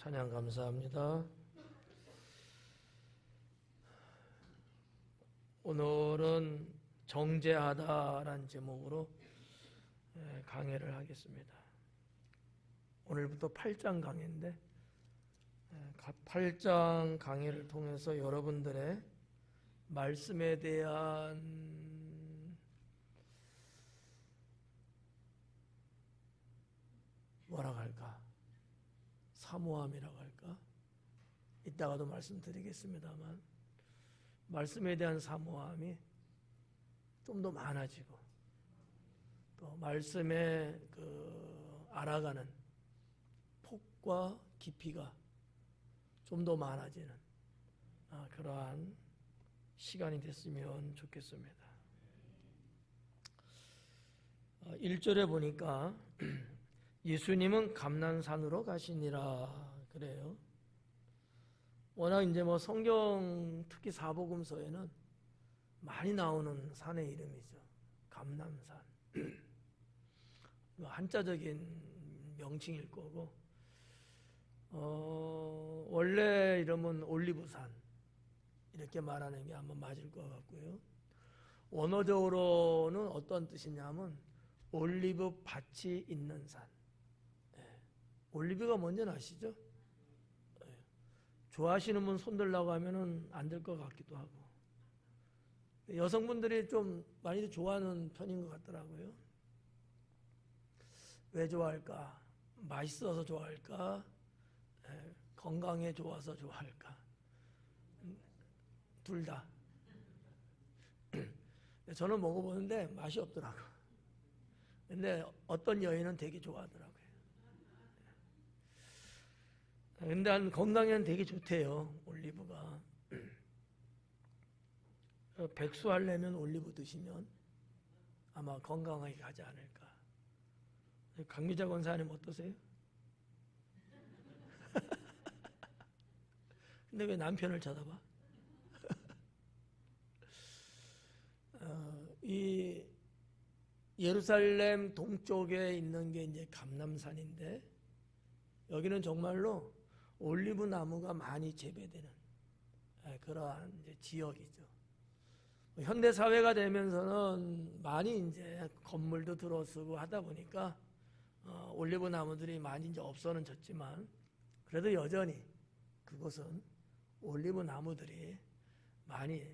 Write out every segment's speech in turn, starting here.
찬양 감사합니다. 오늘은 정죄하다라는 제목으로 강해를 하겠습니다. 오늘부터 8장 강해인데 8장 강해를 통해서 여러분들의 말씀에 대한 뭐라고 할까? 사모함이라고 할까? 이따가도 말씀드리겠습니다만 말씀에 대한 사모함이 좀 더 많아지고 또 말씀에 알아가는 폭과 깊이가 좀 더 많아지는 그러한 시간이 됐으면 좋겠습니다. 1절에 보니까 예수님은 감난산으로 가시니라 그래요. 워낙 이제 성경 특히 사복음서에는 많이 나오는 산의 이름이죠. 감난산. 한자적인 명칭일 거고, 원래 이름은 올리브산 이렇게 말하는 게 아마 맞을 것 같고요. 원어적으로는 어떤 뜻이냐면 올리브 밭이 있는 산. 올리브가 뭔지 아시죠? 좋아하시는 분 손들라고 하면은 안 될 것 같기도 하고 여성분들이 좀 많이 좋아하는 편인 것 같더라고요. 왜 좋아할까? 맛있어서 좋아할까? 건강에 좋아서 좋아할까? 둘 다. 저는 먹어보는데 맛이 없더라고요. 근데 어떤 여인은 되게 좋아하더라고요. 근데 건강에는 되게 좋대요, 올리브가. 백수하려면 올리브 드시면 아마 건강하게 가지 않을까. 강미자 권사님 어떠세요? 근데 왜 남편을 쳐다봐? 이 예루살렘 동쪽에 있는 게 이제 감람산인데 여기는 정말로 올리브 나무가 많이 재배되는 그러한 이제 지역이죠. 현대 사회가 되면서는 많이 이제 건물도 들어서고 하다 보니까 올리브 나무들이 많이 이제 없어는 졌지만 그래도 여전히 그곳은 올리브 나무들이 많이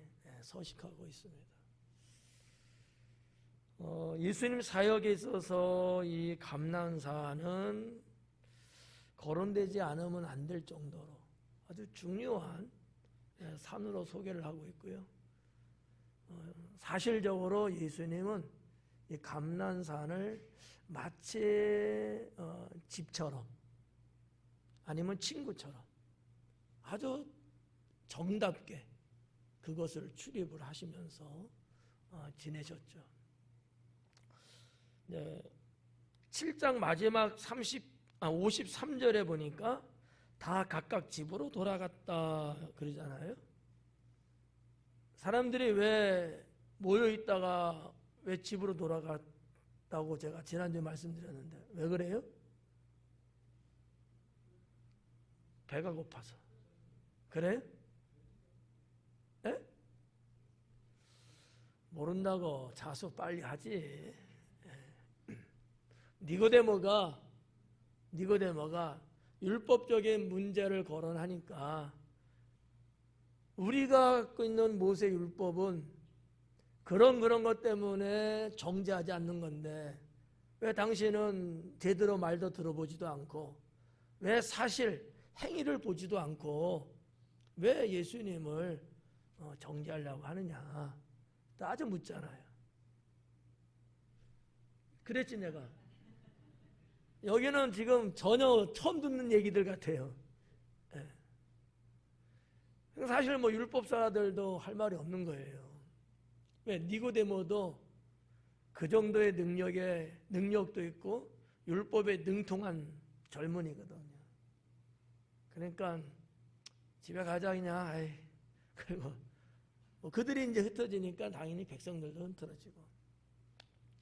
서식하고 있습니다. 예수님 사역에 있어서 이 감난산은 거론되지 않으면 안 될 정도로 아주 중요한 산으로 소개를 하고 있고요. 사실적으로 예수님은 이 감난산을 마치 집처럼 아니면 친구처럼 아주 정답게 그것을 출입을 하시면서 지내셨죠. 7장 마지막 53절에 보니까 다 각각 집으로 돌아갔다 그러잖아요. 사람들이 왜 모여 있다가 왜 집으로 돌아갔다고 제가 지난주에 말씀드렸는데 왜 그래요? 배가 고파서. 그래요? 네? 모른다고 자수 빨리 하지. 니고데모가 율법적인 문제를 거론하니까 우리가 갖고 있는 모세 율법은 그런 것 때문에 정죄하지 않는 건데 왜 당신은 제대로 말도 들어보지도 않고 왜 사실 행위를 보지도 않고 왜 예수님을 정죄하려고 하느냐 따져 묻잖아요. 그랬지 내가. 여기는 지금 전혀 처음 듣는 얘기들 같아요. 사실 율법사들도 할 말이 없는 거예요. 왜? 니고데모도 그 정도의 능력도 있고 율법에 능통한 젊은이거든요. 그러니까 집에 가자 그냥. 그리고 그들이 이제 흩어지니까 당연히 백성들도 흩어지고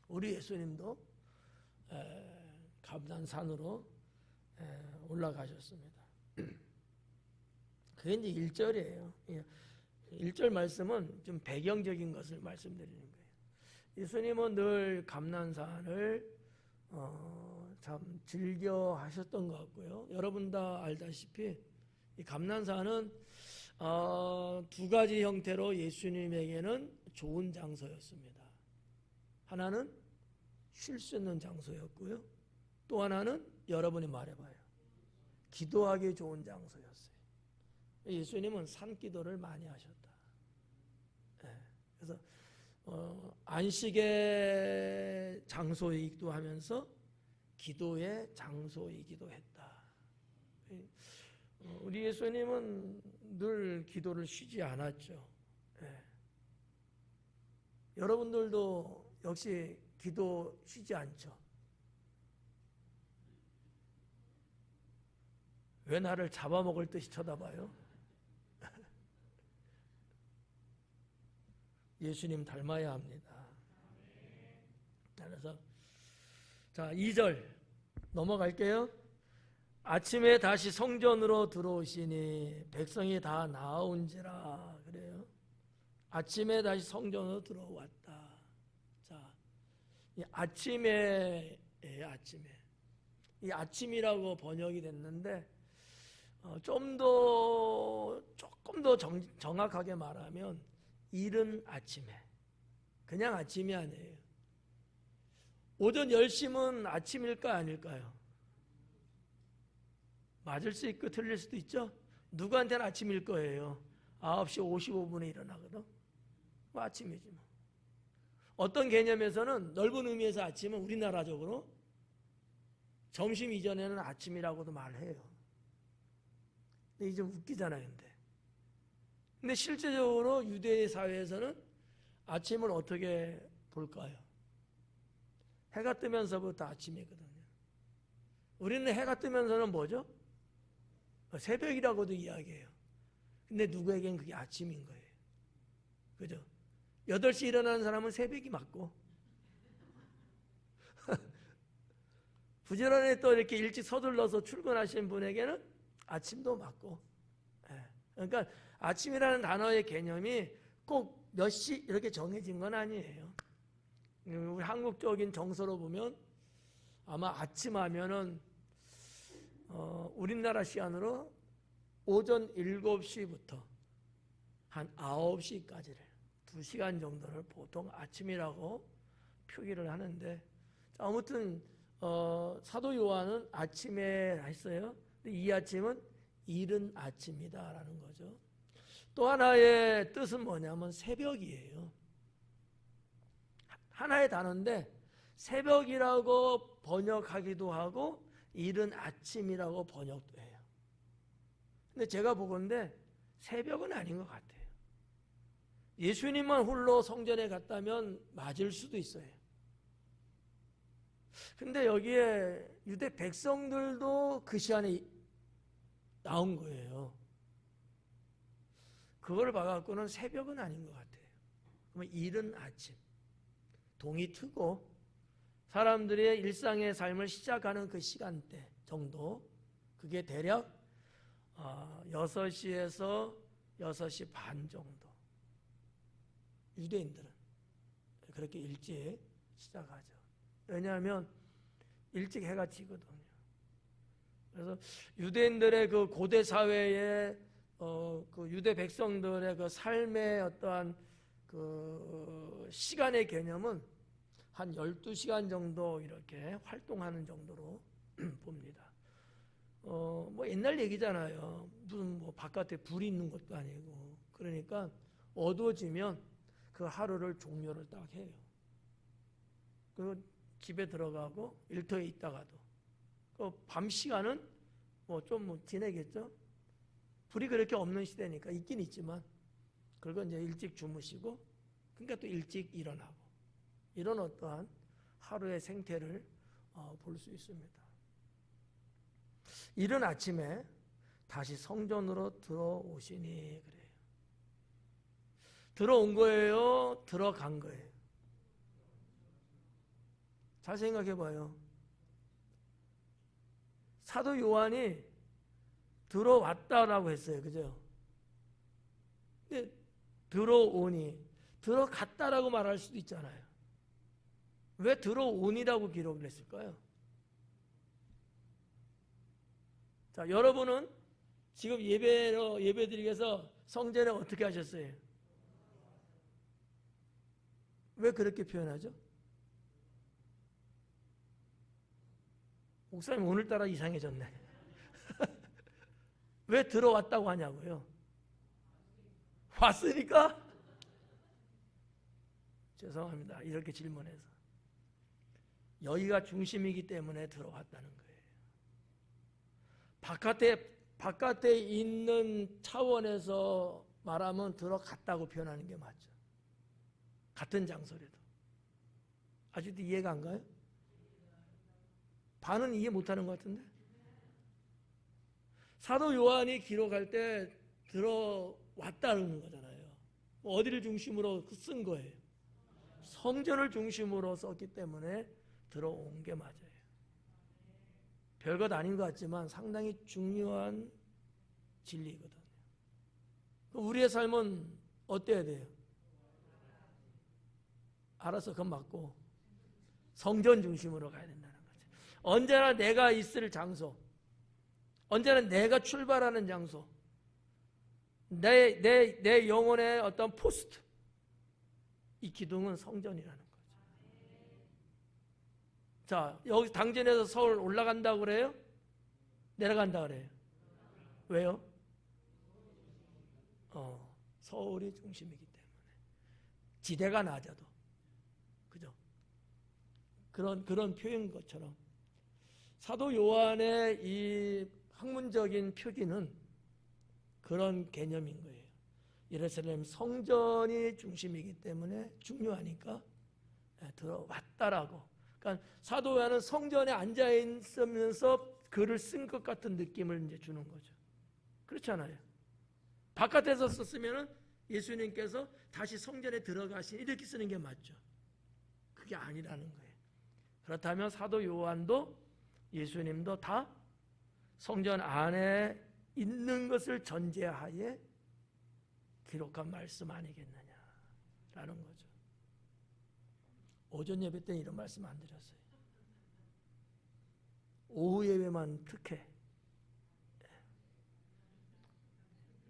우리 예수님도 감난산으로 올라가셨습니다. 그게 이제 1절이에요. 1절 말씀은 좀 배경적인 것을 말씀드리는 거예요. 예수님은 늘 감난산을 참 즐겨 하셨던 것 같고요. 여러분 다 알다시피 이 감난산은 두 가지 형태로 예수님에게는 좋은 장소였습니다. 하나는 쉴 수 있는 장소였고요. 또 하나는 여러분이 말해봐요. 기도하기 좋은 장소였어요. 예수님은 산기도를 많이 하셨다. 그래서 안식의 장소이기도 하면서 기도의 장소이기도 했다. 우리 예수님은 늘 기도를 쉬지 않았죠. 여러분들도 역시 기도 쉬지 않죠. 왜 나를 잡아먹을 듯이 쳐다봐요? 예수님 닮아야 합니다. 그래서 자 2절 넘어갈게요. 아침에 다시 성전으로 들어오시니 백성이 다 나아온지라. 그래요. 아침에 다시 성전으로 들어왔다. 자, 이 아침에 이 아침이라고 번역이 됐는데 조금 더 정확하게 말하면 이른 아침에, 그냥 아침이 아니에요. 오전 10시면 아침일까 아닐까요? 맞을 수 있고 틀릴 수도 있죠. 누구한테는 아침일 거예요. 9시 55분에 일어나거든. 뭐 아침이지 뭐. 어떤 개념에서는 넓은 의미에서 아침은 우리나라적으로 점심 이전에는 아침이라고도 말해요. 근데 이게 좀 웃기잖아요. 근데 실제적으로 유대 사회에서는 아침을 어떻게 볼까요? 해가 뜨면서부터 아침이거든요. 우리는 해가 뜨면서는 뭐죠? 새벽이라고도 이야기해요. 근데 누구에겐 그게 아침인 거예요. 그죠? 8시 일어나는 사람은 새벽이 맞고 부지런히 또 이렇게 일찍 서둘러서 출근하시는 분에게는 아침도 맞고. 그러니까 아침이라는 단어의 개념이 꼭 몇 시 이렇게 정해진 건 아니에요. 우리 한국적인 정서로 보면 아마 아침 하면은 우리나라 시간으로 오전 7시부터 한 9시까지를 2시간 정도를 보통 아침이라고 표기를 하는데, 아무튼 사도 요한은 아침에 했어요. 이 아침은 이른 아침이다라는 거죠. 또 하나의 뜻은 뭐냐면 새벽이에요. 하나의 단어인데 새벽이라고 번역하기도 하고 이른 아침이라고 번역도 해요. 근데 제가 보건대 새벽은 아닌 것 같아요. 예수님만 홀로 성전에 갔다면 맞을 수도 있어요. 근데 여기에 유대 백성들도 그 시간에 나온 거예요. 그걸 봐갖고는 새벽은 아닌 것 같아요. 그러면 이른 아침, 동이 트고 사람들의 일상의 삶을 시작하는 그 시간대 정도, 그게 대략 6시에서 6시 반 정도. 유대인들은 그렇게 일찍 시작하죠. 왜냐하면 일찍 해가 지거든요. 그래서 유대인들의 그 고대 사회에 그 유대 백성들의 그 삶의 어떠한 그 시간의 개념은 한 12시간 정도 이렇게 활동하는 정도로 봅니다. 뭐 옛날 얘기잖아요. 무슨 뭐 바깥에 불이 있는 것도 아니고. 그러니까 어두워지면 그 하루를 종료를 딱 해요. 그리고 집에 들어가고 일터에 있다가도 그 밤 시간은 뭐 좀 지내겠죠. 불이 그렇게 없는 시대니까 있긴 있지만 그걸 이제 일찍 주무시고, 그러니까 또 일찍 일어나고, 이런 어떠한 하루의 생태를 볼 수 있습니다. 이른 아침에 다시 성전으로 들어오시니 그래요. 들어온 거예요? 들어간 거예요? 잘 생각해 봐요. 사도 요한이 들어왔다라고 했어요. 그죠? 근데 들어오니, 들어갔다라고 말할 수도 있잖아요. 왜 들어오니라고 기록을 했을까요? 자, 여러분은 지금 예배드리기 위해서 성전에 어떻게 하셨어요? 왜 그렇게 표현하죠? 목사님 오늘따라 이상해졌네. 왜 들어왔다고 하냐고요? 왔으니까? 죄송합니다. 이렇게 질문해서. 여기가 중심이기 때문에 들어왔다는 거예요. 바깥에 있는 차원에서 말하면 들어갔다고 표현하는 게 맞죠. 같은 장소라도. 아직도 이해가 안 가요? 반은 이해 못하는 것 같은데? 사도 요한이 기록할 때 들어왔다는 거잖아요. 어디를 중심으로 쓴 거예요? 성전을 중심으로 썼기 때문에 들어온 게 맞아요. 별것 아닌 것 같지만 상당히 중요한 진리거든요. 우리의 삶은 어때야 돼요? 알아서 그건 맞고 성전 중심으로 가야 된다는 거죠. 언제나 내가 있을 장소, 언제나 내가 출발하는 장소, 내 영혼의 어떤 포스트, 이 기둥은 성전이라는 거죠. 자, 여기 당진에서 서울 올라간다고 그래요? 내려간다 그래요? 왜요? 서울이 중심이기 때문에. 지대가 낮아도. 그죠? 그런 표현인 것처럼 사도 요한의 이 학문적인 표기는 그런 개념인 거예요. 예루살렘 성전이 중심이기 때문에 중요하니까 들어왔다라고. 그러니까 사도 요한은 성전에 앉아 있으면서 글을 쓴 것 같은 느낌을 이제 주는 거죠. 그렇잖아요. 바깥에서 썼으면은 예수님께서 다시 성전에 들어가신 이렇게 쓰는 게 맞죠. 그게 아니라는 거예요. 그렇다면 사도 요한도 예수님도 다 성전 안에 있는 것을 전제하에 기록한 말씀 아니겠느냐라는 거죠. 오전 예배 때는 이런 말씀 안 드렸어요. 오후 예배만 특혜.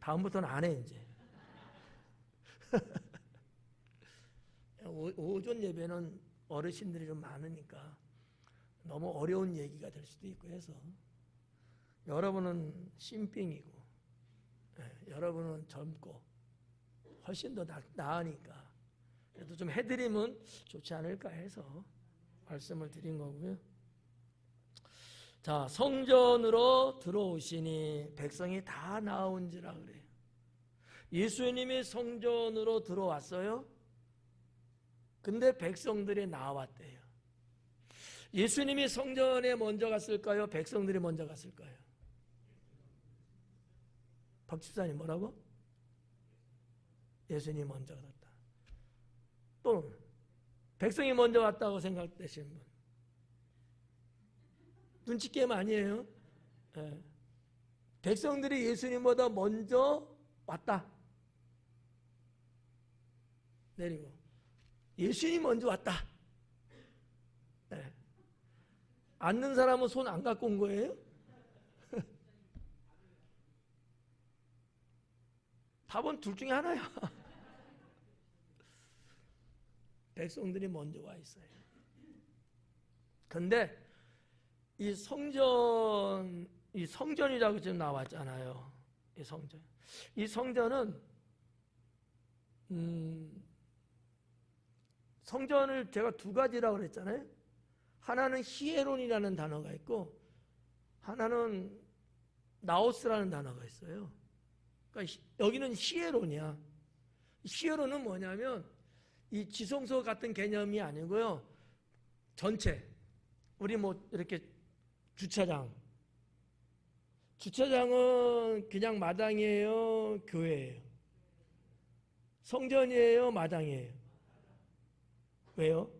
다음부터는 안 해 이제. 오전 예배는 어르신들이 좀 많으니까 너무 어려운 얘기가 될 수도 있고 해서 여러분은 신빙이고 여러분은 젊고 훨씬 더 나으니까 그래도 좀 해드리면 좋지 않을까 해서 말씀을 드린 거고요. 자, 성전으로 들어오시니 백성이 다 나온지라 그래요. 예수님이 성전으로 들어왔어요. 근데 백성들이 나왔대요. 예수님이 성전에 먼저 갔을까요? 백성들이 먼저 갔을까요? 박 집사님 뭐라고? 예수님이 먼저 갔다. 또 백성이 먼저 왔다고 생각되시는 분? 눈치 게임 아니에요? 네. 백성들이 예수님보다 먼저 왔다. 내리고 예수님이 먼저 왔다. 네. 앉는 사람은 손 안 갖고 온 거예요? 답은 둘 중에 하나야. 백성들이 먼저 와 있어요. 근데 이 성전이라고 지금 나왔잖아요. 이 성전은 성전을 제가 두 가지라고 그랬잖아요. 하나는 히에론이라는 단어가 있고 하나는 나오스라는 단어가 있어요. 그러니까 여기는 히에론이야. 히에론은 뭐냐면 이 지성소 같은 개념이 아니고요. 전체 우리 뭐 이렇게 주차장은 그냥 마당이에요, 교회예요? 성전이에요, 마당이에요? 왜요?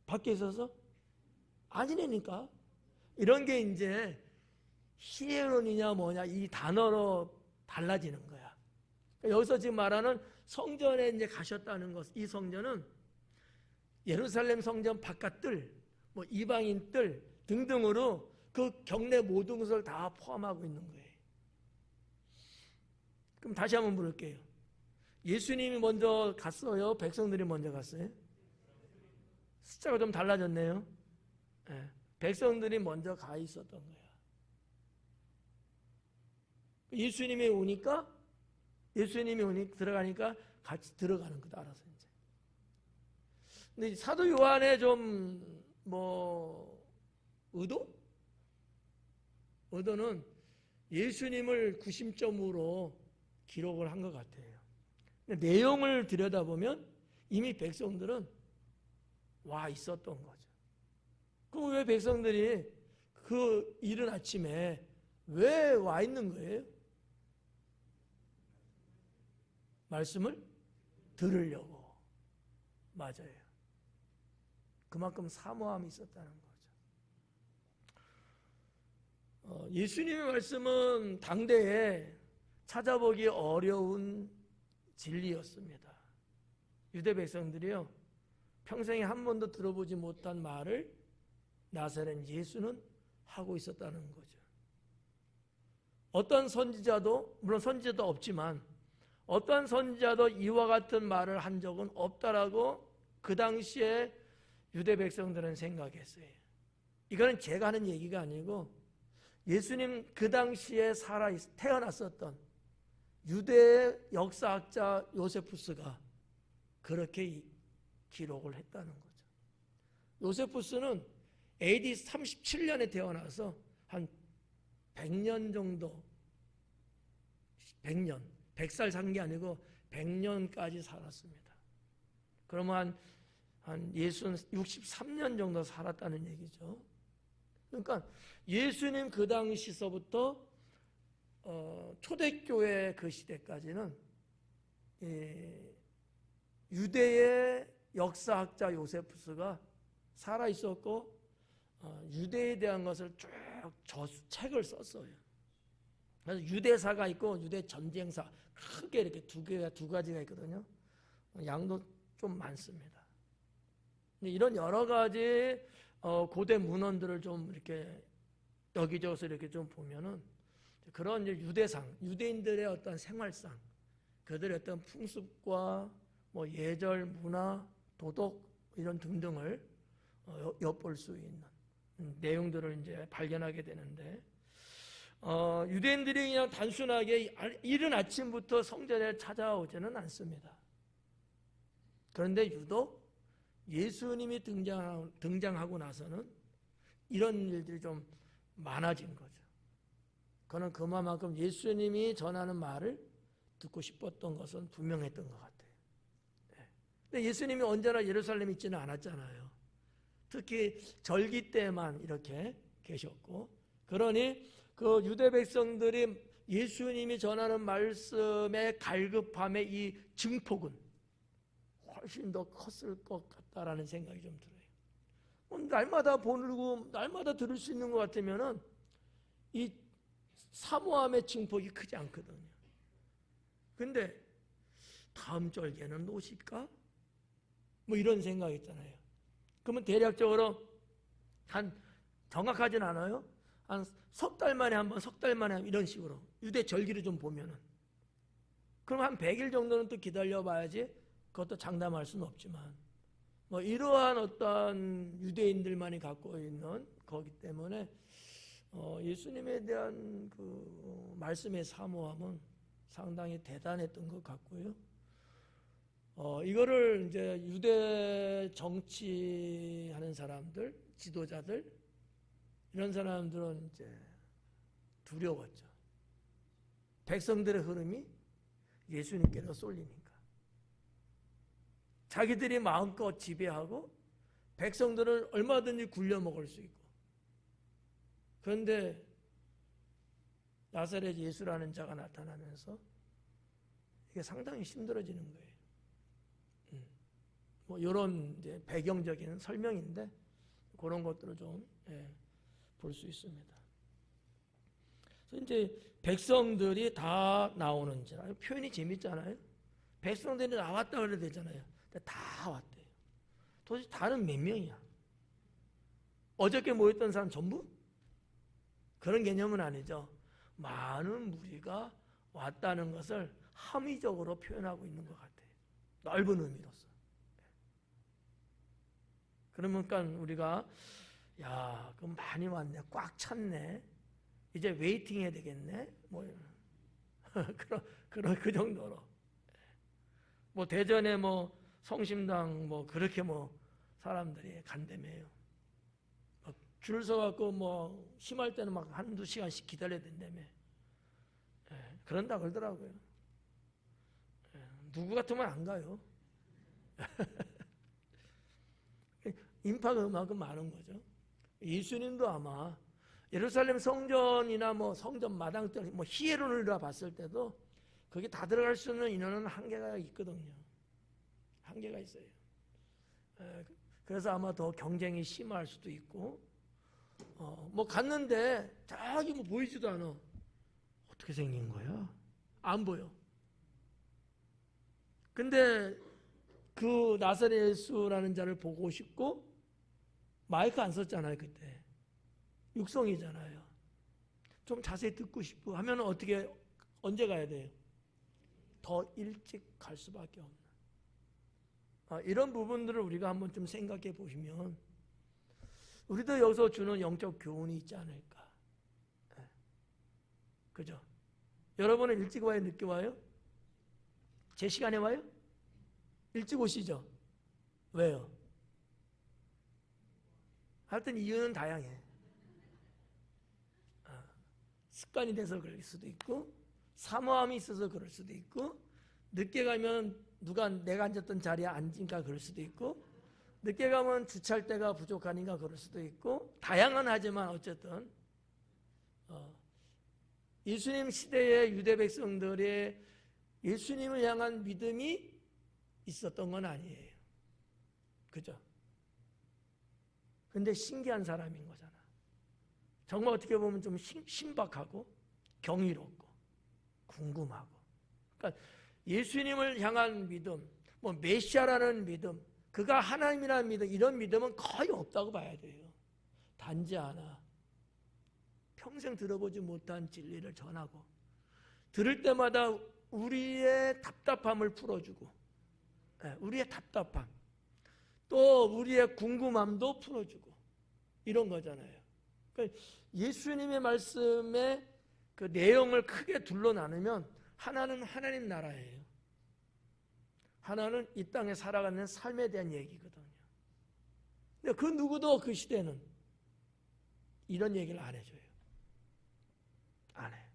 밖에 있어서? 아니라니까. 이런 게 이제 히에론이냐 뭐냐 이 단어로 달라지는 거야. 여기서 지금 말하는 성전에 이제 가셨다는 것, 이 성전은 예루살렘 성전 바깥들, 뭐 이방인들 등등으로 그 경내 모든 것을 다 포함하고 있는 거예요. 그럼 다시 한번 물을게요. 예수님이 먼저 갔어요? 백성들이 먼저 갔어요? 숫자가 좀 달라졌네요. 네. 백성들이 먼저 가 있었던 거야. 예수님이 들어가니까 같이 들어가는 거다, 알아서 이제. 근데 사도 요한의 좀, 의도는 예수님을 구심점으로 기록을 한 것 같아요. 근데 내용을 들여다보면 이미 백성들은 와 있었던 거죠. 그럼 왜 백성들이 그 이른 아침에 왜 와 있는 거예요? 말씀을 들으려고. 맞아요. 그만큼 사모함이 있었다는 거죠. 예수님의 말씀은 당대에 찾아보기 어려운 진리였습니다. 유대 백성들이요, 평생에 한 번도 들어보지 못한 말을 나사렛 예수는 하고 있었다는 거죠. 어떤 선지자도, 물론 선지자도 없지만 어떤 선지자도 이와 같은 말을 한 적은 없다라고 그 당시에 유대 백성들은 생각했어요. 이거는 제가 하는 얘기가 아니고 예수님 그 당시에 태어났었던 유대의 역사학자 요세푸스가 그렇게 기록을 했다는 거죠. 요세푸스는 AD 37년에 태어나서 한 100년 정도, 100살 산 게 아니고 100년까지 살았습니다. 그러면 한 63년 정도 살았다는 얘기죠. 그러니까 예수님 그 당시서부터 초대교회 그 시대까지는 유대의 역사학자 요세푸스가 살아있었고 유대에 대한 것을 쭉 책을 썼어요. 그래서 유대사가 있고 유대 전쟁사 크게 이렇게 두 가지가 있거든요. 양도 좀 많습니다. 이런 여러 가지 고대 문헌들을 좀 이렇게 여기저기서 이렇게 좀 보면은 그런 유대상, 유대인들의 어떤 생활상, 그들의 어떤 풍습과 뭐 예절, 문화, 도덕 이런 등등을 엿볼 수 있는 내용들을 이제 발견하게 되는데, 유대인들이 그냥 단순하게 이른 아침부터 성전에 찾아오지는 않습니다. 그런데 유독 예수님이 등장하고 나서는 이런 일들이 좀 많아진 거죠. 그는 그만큼 예수님이 전하는 말을 듣고 싶었던 것은 분명했던 것 같아요. 근데 예수님이 언제나 예루살렘에 있지는 않았잖아요. 특히 절기 때만 이렇게 계셨고, 그러니 그 유대 백성들이 예수님이 전하는 말씀의 갈급함의 이 증폭은 훨씬 더 컸을 것 같다라는 생각이 좀 들어요. 날마다 보고 날마다 들을 수 있는 것 같으면은 이 사모함의 증폭이 크지 않거든요. 근데 다음 절기에는 오실까? 뭐 이런 생각이 있잖아요. 그러면 대략적으로 한 정확하진 않아요. 한 석 달 만에 한 번, 석 달 만에 한 번 이런 식으로 유대 절기를 좀 보면은, 그럼 한 100일 정도는 또 기다려 봐야지. 그것도 장담할 수는 없지만 뭐 이러한 어떤 유대인들만이 갖고 있는 거기 때문에 예수님에 대한 그 말씀의 사모함은 상당히 대단했던 것 같고요. 이거를 이제 유대 정치하는 사람들, 지도자들, 이런 사람들은 이제 두려웠죠. 백성들의 흐름이 예수님께로 쏠리니까. 자기들이 마음껏 지배하고 백성들을 얼마든지 굴려먹을 수 있고. 그런데 나사렛 예수라는 자가 나타나면서 이게 상당히 힘들어지는 거예요. 뭐 이런 이제 배경적인 설명인데 그런 것들을 좀 볼 수 있습니다. 그래서 이제 백성들이 다 나오는지라 표현이 재밌잖아요. 백성들이 나왔다 그래야 되잖아요. 근데 다 왔대요. 도대체 다는 몇 명이야? 어저께 모였던 사람 전부? 그런 개념은 아니죠. 많은 무리가 왔다는 것을 함의적으로 표현하고 있는 것 같아요. 넓은 의미로서. 그러니까 우리가 야, 그럼 많이 왔네, 꽉 찼네, 이제 웨이팅 해야 되겠네, 뭐 그 정도로. 뭐 대전에 뭐 성심당 뭐 그렇게 뭐 사람들이 간다며요. 줄 서갖고 뭐 심할 때는 막 한두 시간씩 기다려야 된다며. 그런다 그러더라고요. 누구 같으면 안 가요. 인파가 그만큼 많은 거죠. 예수님도 아마 예루살렘 성전이나 뭐 성전 마당 뭐 히에론을 봤을 때도 거기 다 들어갈 수 있는 인원은 한계가 있거든요. 한계가 있어요. 그래서 아마 더 경쟁이 심할 수도 있고, 뭐 갔는데 저기 뭐 보이지도 않아. 어떻게 생긴 거야? 안 보여. 근데 그 나사렛 예수라는 자를 보고 싶고, 마이크 안 썼잖아요 그때. 육성이잖아요. 좀 자세히 듣고 싶고 하면 어떻게, 언제 가야 돼요? 더 일찍 갈 수밖에 없는. 이런 부분들을 우리가 한번 좀 생각해 보시면 우리도 여기서 주는 영적 교훈이 있지 않을까. 그죠? 여러분은 일찍 와요, 늦게 와요? 제 시간에 와요? 일찍 오시죠? 왜요? 하여튼 이유는 다양해. 습관이 돼서 그럴 수도 있고, 사모함이 있어서 그럴 수도 있고, 늦게 가면 누가 내가 앉았던 자리에 앉으니까 그럴 수도 있고, 늦게 가면 주차할 데가 부족하니까 그럴 수도 있고, 다양은 하지만 어쨌든 예수님 시대의 유대 백성들의 예수님을 향한 믿음이 있었던 건 아니에요. 그죠? 근데 신기한 사람인 거잖아. 정말 어떻게 보면 좀 신박하고 경이롭고 궁금하고. 그러니까 예수님을 향한 믿음, 뭐 메시아라는 믿음, 그가 하나님이라는 믿음, 이런 믿음은 거의 없다고 봐야 돼요. 단지 하나, 평생 들어보지 못한 진리를 전하고, 들을 때마다 우리의 답답함을 풀어주고, 우리의 답답함, 또 우리의 궁금함도 풀어주고, 이런 거잖아요. 그러니까 예수님의 말씀의 그 내용을 크게 둘러 나누면 하나는 하나님 나라예요. 하나는 이 땅에 살아가는 삶에 대한 얘기거든요. 근데 그 누구도 그 시대는 이런 얘기를 안 해줘요. 안 해요.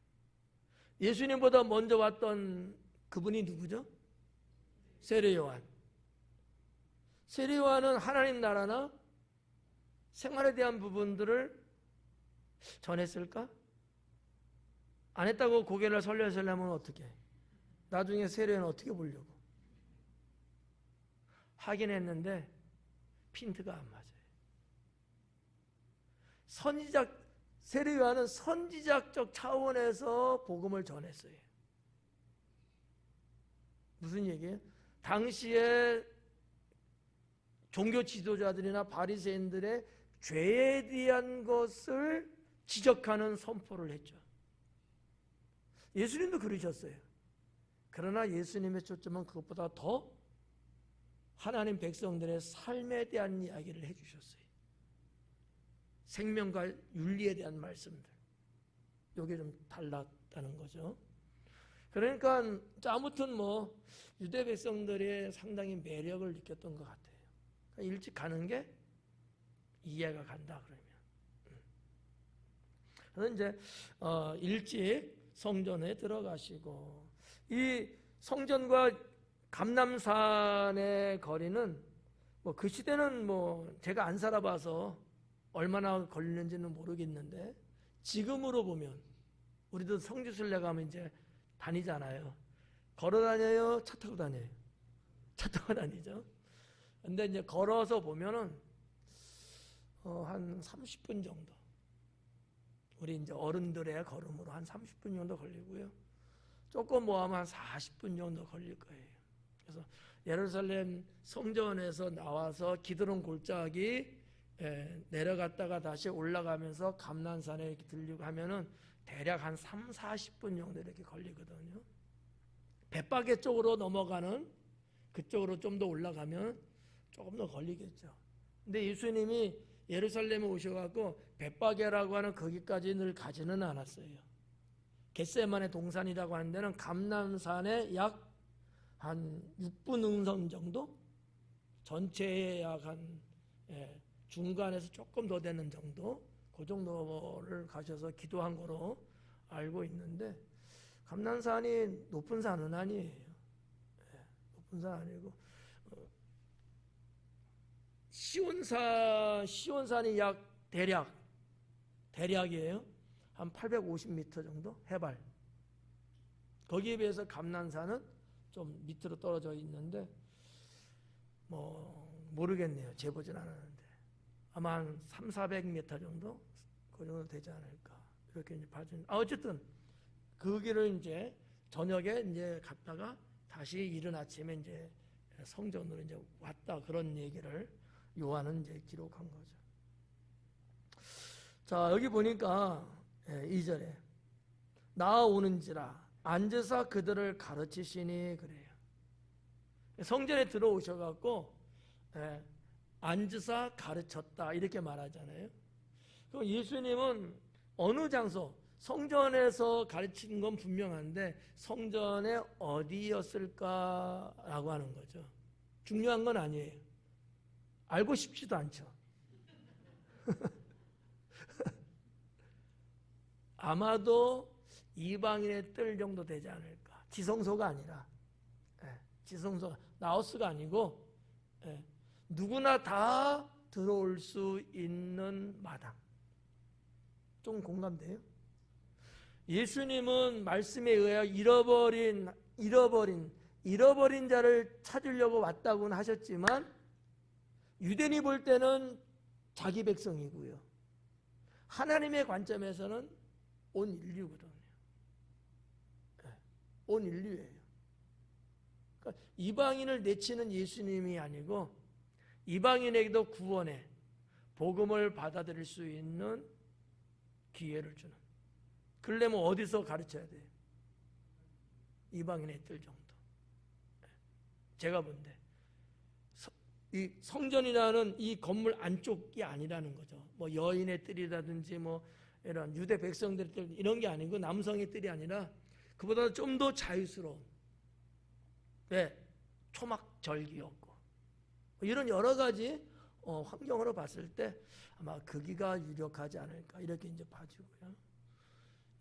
예수님보다 먼저 왔던 그분이 누구죠? 세례 요한. 세례 요한은 하나님 나라나 생활에 대한 부분들을 전했을까? 안 했다고 고개를 설레설레하면 어떻게 해? 나중에 세례 요한 어떻게 보려고? 하긴 했는데 핀트가 안 맞아요. 세례 요한은 선지자적 차원에서 복음을 전했어요. 무슨 얘기예요? 당시에 종교 지도자들이나 바리새인들의 죄에 대한 것을 지적하는 선포를 했죠. 예수님도 그러셨어요. 그러나 예수님의 초점은 그것보다 더 하나님 백성들의 삶에 대한 이야기를 해주셨어요. 생명과 윤리에 대한 말씀들. 이게 좀 달랐다는 거죠. 그러니까 아무튼 뭐 유대 백성들의 상당히 매력을 느꼈던 것 같아요. 그러니까 일찍 가는 게 이해가 간다 그러면. 그래서 이제 일찍 성전에 들어가시고, 이 성전과 감람산의 거리는 뭐 그 시대는 뭐 제가 안 살아봐서 얼마나 걸리는지는 모르겠는데, 지금으로 보면 우리도 성지순례 가면 이제 다니잖아요. 걸어 다녀요? 차 타고 다녀요? 차 타고 다니죠. 근데 이제 걸어서 보면은 한 30분 정도. 우리 이제 어른들의 걸음으로 한 30분 정도 걸리고요. 조금 모아면 한 40분 정도 걸릴 거예요. 그래서 예루살렘 성전에서 나와서 기드론 골짜기 내려갔다가 다시 올라가면서 감난산에 이렇게 들리고 하면은 대략 한 3, 40분 정도 이렇게 걸리거든요. 벳바게 쪽으로 넘어가는 그쪽으로 좀 더 올라가면 조금 더 걸리겠죠. 근데 예수님이 예루살렘에 오셔갖고 벳바게라고 하는 거기까지 늘 가지는 않았어요. 겟세마네 동산이라고 하는 데는 감난산에 약 한 6분 응선 정도? 전체에 약 한 중간에서 조금 더 되는 정도? 그 정도를 가셔서 기도한 거로 알고 있는데, 감난산이 높은 산은 아니에요. 높은 산 아니고 시온산이 약 대략이에요. 한 850m 정도 해발. 거기에 비해서 감난산은 좀 밑으로 떨어져 있는데 모르겠네요. 재보진 않았는데 아마 한 3, 400m 정도 그 정도 되지 않을까 이렇게 이제 봐준. 어쨌든 그 길을 이제 저녁에 이제 갔다가 다시 이른 아침에 이제 성전으로 이제 왔다, 그런 얘기를 요한은 이제 기록한 거죠. 자, 여기 보니까 2절에 나아오는지라 앉으사 그들을 가르치시니 그래요. 성전에 들어오셔갖고 앉으사 가르쳤다 이렇게 말하잖아요. 그럼 예수님은 어느 장소, 성전에서 가르치는 건 분명한데 성전에 어디였을까라고 하는 거죠. 중요한 건 아니에요. 알고 싶지도 않죠. 아마도 이방인의 뜰 정도 되지 않을까. 지성소가 아니라, 지성소가 나우스가 아니고 누구나 다 들어올 수 있는 마당. 좀 공감돼요? 예수님은 말씀에 의하여 잃어버린 자를 찾으려고 왔다고는 하셨지만 유대인이 볼 때는 자기 백성이고요. 하나님의 관점에서는 온 인류거든요. 온 인류예요. 그러니까 이방인을 내치는 예수님이 아니고 이방인에게도 구원의 복음을 받아들일 수 있는 기회를 주는. 그러려면 어디서 가르쳐야 돼요? 이방인의 뜰 정도. 제가 본데 이 성전이라는 이 건물 안쪽이 아니라는 거죠. 뭐 여인의 뜰이라든지 뭐 이런 유대 백성들의 뜰 이런 게 아니고 남성의 뜰이 아니라 그보다 좀 더 자유스러운, 초막절기였고 이런 여러 가지 환경으로 봤을 때 아마 거기가 유력하지 않을까 이렇게 이제 봐지고요.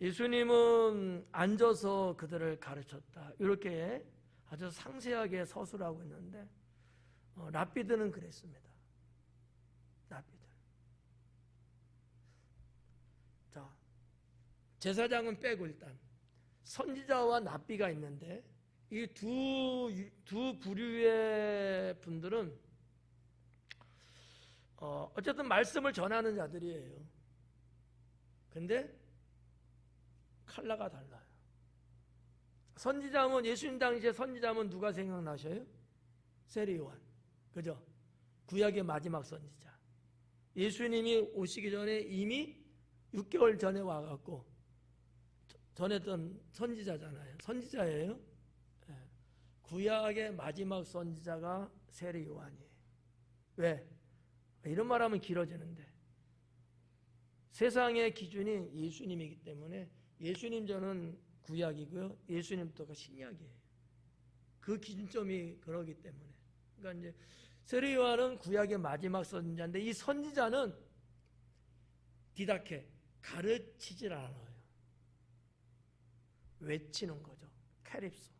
예수님은 앉아서 그들을 가르쳤다 이렇게 아주 상세하게 서술하고 있는데 랍비들은 그랬습니다. 랍비들. 자, 제사장은 빼고 일단 선지자와 랍비가 있는데 이 두 부류의 분들은 어쨌든 말씀을 전하는 자들이에요. 근데 칼라가 달라요. 선지자면 예수님 당시에 선지자면 누가 생각나셔요? 세례 요한. 그죠? 구약의 마지막 선지자. 예수님이 오시기 전에 이미 6개월 전에 와갖고 전했던 선지자잖아요. 선지자예요. 구약의 마지막 선지자가 세례 요한이에요. 왜? 이런 말하면 길어지는데 세상의 기준이 예수님이기 때문에 예수님 저는 구약이고요. 예수님 또가 신약이에요. 그 기준점이 그러기 때문에. 그러니까 이제 세례 요한은 구약의 마지막 선지자인데 이 선지자는 디다케 가르치질 않아요. 외치는 거죠. 캐립소.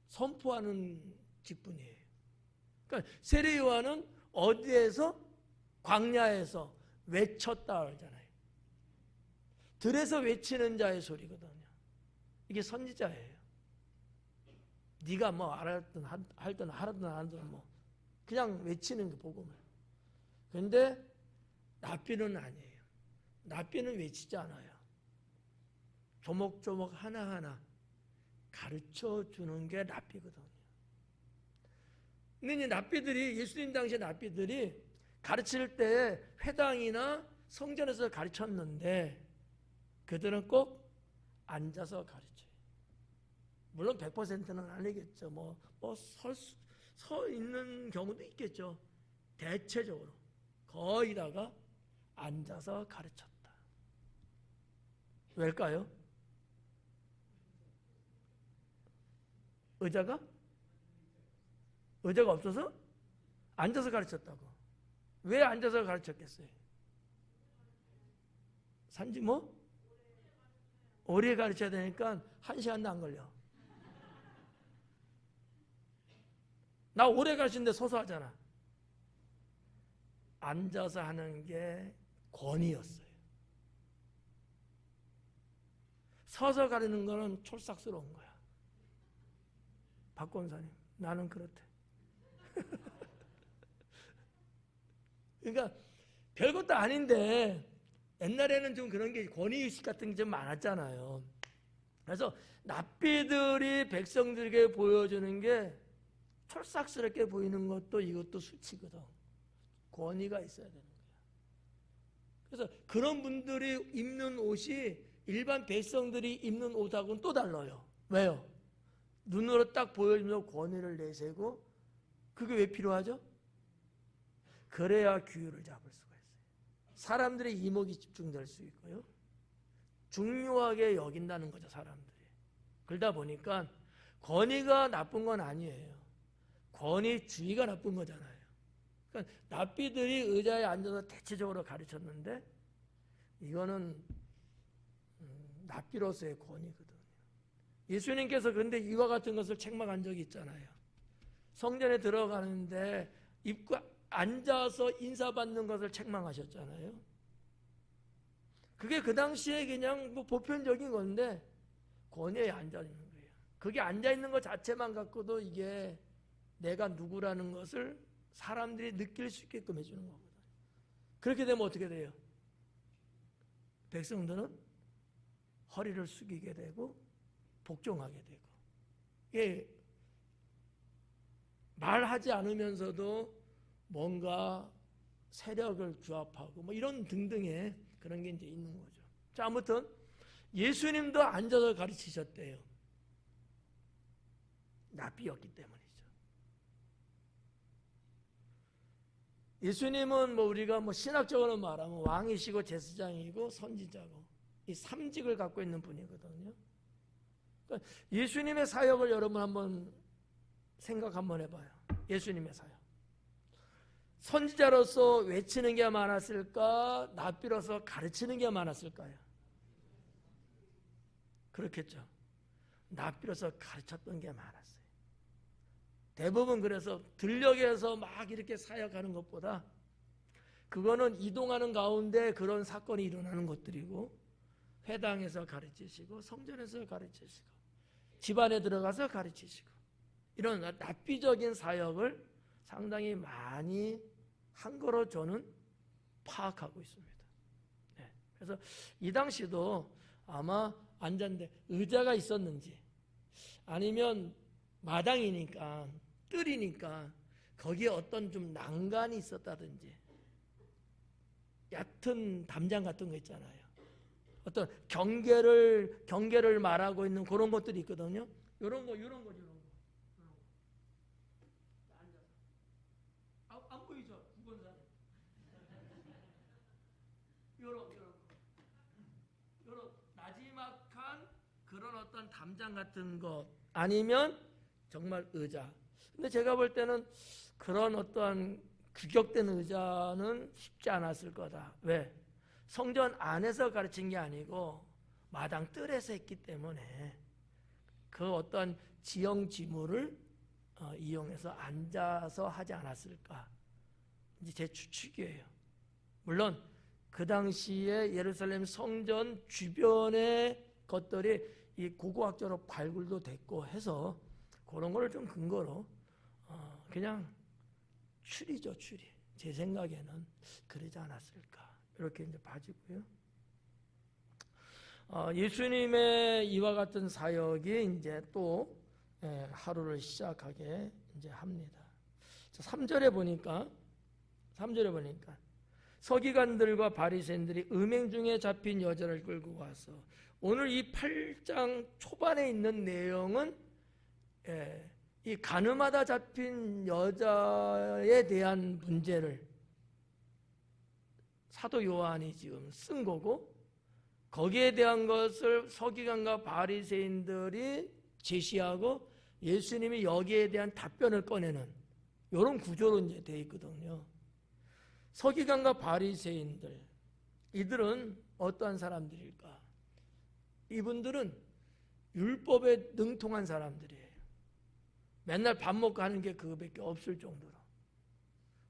선포하는 직분이에요. 그러니까 세례 요한은 어디에서? 광야에서 외쳤다 그러잖아요. 들에서 외치는 자의 소리거든요. 이게 선지자예요. 네가 뭐 알았든 할든 하든 안 하든 뭐 그냥 외치는 게 복음을. 그런데 랍비는 아니에요. 랍비는 외치지 않아요. 조목조목 하나하나 가르쳐 주는 게 랍비거든요. 근데 이 랍비들이, 예수님 당시의 랍비들이 가르칠 때 회당이나 성전에서 가르쳤는데 그들은 꼭 앉아서 가르쳐요. 물론 100%는 아니겠죠. 서 있는 경우도 있겠죠. 대체적으로 거의 다가 앉아서 가르쳤다. 왜일까요? 의자가 없어서 앉아서 가르쳤다고. 왜 앉아서 가르쳤겠어요? 산지 오래 가르쳐야 되니까 1시간도 안 걸려. 나 오래 가르치는데 서서 하잖아. 앉아서 하는 게 권위였어요. 서서 가르는 거는 촐싹스러운 거야. 박 권사님, 나는 그렇대. 그러니까 별것도 아닌데 옛날에는 좀 그런 게 권위의식 같은 게 좀 많았잖아요. 그래서 랍비들이 백성들에게 보여주는 게 촐싹스럽게 보이는 것도 이것도 수치거든. 권위가 있어야 되는 거야. 그래서 그런 분들이 입는 옷이 일반 백성들이 입는 옷하고는 또 달라요. 왜요? 눈으로 딱 보여주면서 권위를 내세우고, 그게 왜 필요하죠? 그래야 규율을 잡을 수가 있어요. 사람들의 이목이 집중될 수 있고요. 중요하게 여긴다는 거죠, 사람들이. 그러다 보니까 권위가 나쁜 건 아니에요. 권위주의가 나쁜 거잖아요. 그러니까 랍비들이 의자에 앉아서 대체적으로 가르쳤는데 이거는 랍비로서의 권위거든요. 예수님께서 그런데 이와 같은 것을 책망한 적이 있잖아요. 성전에 들어가는데 입구 앉아서 인사받는 것을 책망하셨잖아요. 그게 그 당시에 그냥 보편적인 건데 권위에 앉아있는 거예요. 그게 앉아있는 것 자체만 갖고도 이게 내가 누구라는 것을 사람들이 느낄 수 있게끔 해주는 거거든요. 그렇게 되면 어떻게 돼요? 백성들은 허리를 숙이게 되고 복종하게 되고, 이게 말하지 않으면서도 뭔가 세력을 규합하고 이런 등등의 그런 게 이제 있는 거죠. 자, 아무튼 예수님도 앉아서 가르치셨대요. 랍비였기 때문이죠. 예수님은 우리가 신학적으로 말하면 왕이시고 제사장이고 선지자고 이 3직을 갖고 있는 분이거든요. 그러니까 예수님의 사역을 여러분 한번 생각 한번 해봐요. 예수님의 사역. 선지자로서 외치는 게 많았을까? 랍비로서 가르치는 게 많았을까요? 그렇겠죠. 랍비로서 가르쳤던 게 많았어요. 대부분 그래서 들녘에서 막 이렇게 사역하는 것보다 그거는 이동하는 가운데 그런 사건이 일어나는 것들이고, 회당에서 가르치시고 성전에서 가르치시고 집안에 들어가서 가르치시고 이런 랍비적인 사역을 상당히 많이 한 거로 저는 파악하고 있습니다. 네. 그래서 이 당시도 아마 앉았는데 의자가 있었는지 아니면 마당이니까 뜰이니까 거기에 어떤 좀 난간이 있었다든지 얕은 담장 같은 거 있잖아요. 어떤 경계를 말하고 있는 그런 것들이 있거든요. 이런 거. 안 보이죠? 구건사님. 요런 나지막한 그런 어떤 담장 같은 것 아니면 정말 의자. 근데 제가 볼 때는 그런 어떠한 규격된 의자는 쉽지 않았을 거다. 왜? 성전 안에서 가르친 게 아니고 마당 뜰에서 했기 때문에 그 어떤 지형지물을 이용해서 앉아서 하지 않았을까. 이제 제 추측이에요. 물론 그 당시에 예루살렘 성전 주변의 것들이 이 고고학적으로 발굴도 됐고 해서 그런 거를 좀 근거로 그냥 추리죠, 추리. 제 생각에는 그러지 않았을까 이렇게 이제 봐지고요. 예수님의 이와 같은 사역이 이제 또 하루를 시작하게 이제 합니다. 3절에 보니까 서기관들과 바리새인들이 음행 중에 잡힌 여자를 끌고 와서, 오늘 이 8장 초반에 있는 내용은 이 간음하다 잡힌 여자에 대한 문제를 사도 요한이 지금 쓴 거고, 거기에 대한 것을 서기관과 바리새인들이 제시하고 예수님이 여기에 대한 답변을 꺼내는 이런 구조로 이제 되어 있거든요. 서기관과 바리새인들, 이들은 어떠한 사람들일까? 이분들은 율법에 능통한 사람들이에요. 맨날 밥 먹고 하는 게 그거밖에 없을 정도로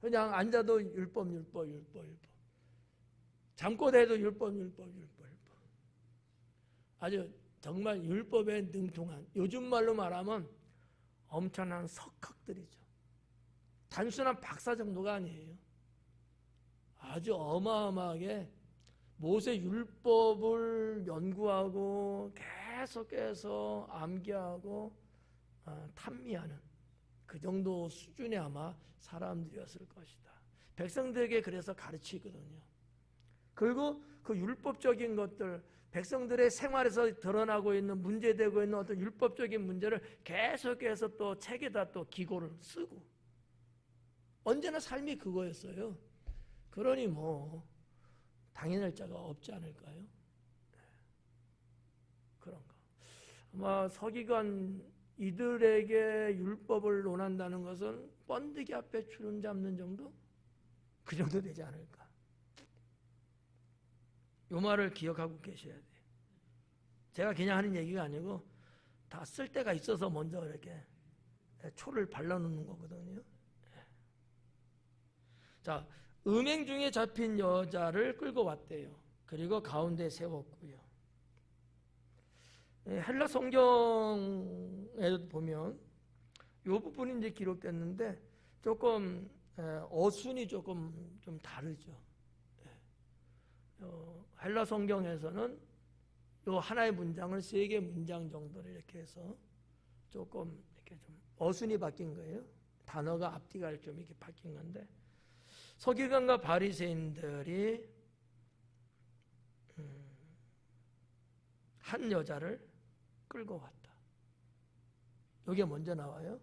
그냥 앉아도 율법. 잠꼬대 해도 율법. 아주 정말 율법에 능통한, 요즘 말로 말하면 엄청난 석학들이죠. 단순한 박사 정도가 아니에요. 아주 어마어마하게 모세 율법을 연구하고 계속해서 암기하고 탐미하는 그 정도 수준의 아마 사람들이었을 것이다. 백성들에게 그래서 가르치거든요. 그리고 그 율법적인 것들, 백성들의 생활에서 드러나고 있는, 문제되고 있는 어떤 율법적인 문제를 계속해서 또 책에다 또 기고를 쓰고, 언제나 삶이 그거였어요. 그러니 뭐 당연할 자가 없지 않을까요? 그런가. 아마 서기관 이들에게 율법을 논한다는 것은 번데기 앞에 주름 잡는 정도? 그 정도 되지 않을까. 요 말을 기억하고 계셔야 돼요. 제가 그냥 하는 얘기가 아니고 다 쓸 때가 있어서 먼저 이렇게 초를 발라놓는 거거든요. 자, 음행 중에 잡힌 여자를 끌고 왔대요. 그리고 가운데 세웠고요. 헬라 성경에 보면 이 부분이 이제 기록됐는데 조금 어순이 조금 좀 다르죠. 헬라 성경에서는 요 하나의 문장을 3개 문장 정도를 이렇게 해서 조금 이렇게 좀 어순이 바뀐 거예요. 단어가 앞뒤가 좀 이렇게 바뀐 건데, 서기관과 바리새인들이 한 여자를 끌고 왔다. 이게 먼저 나와요.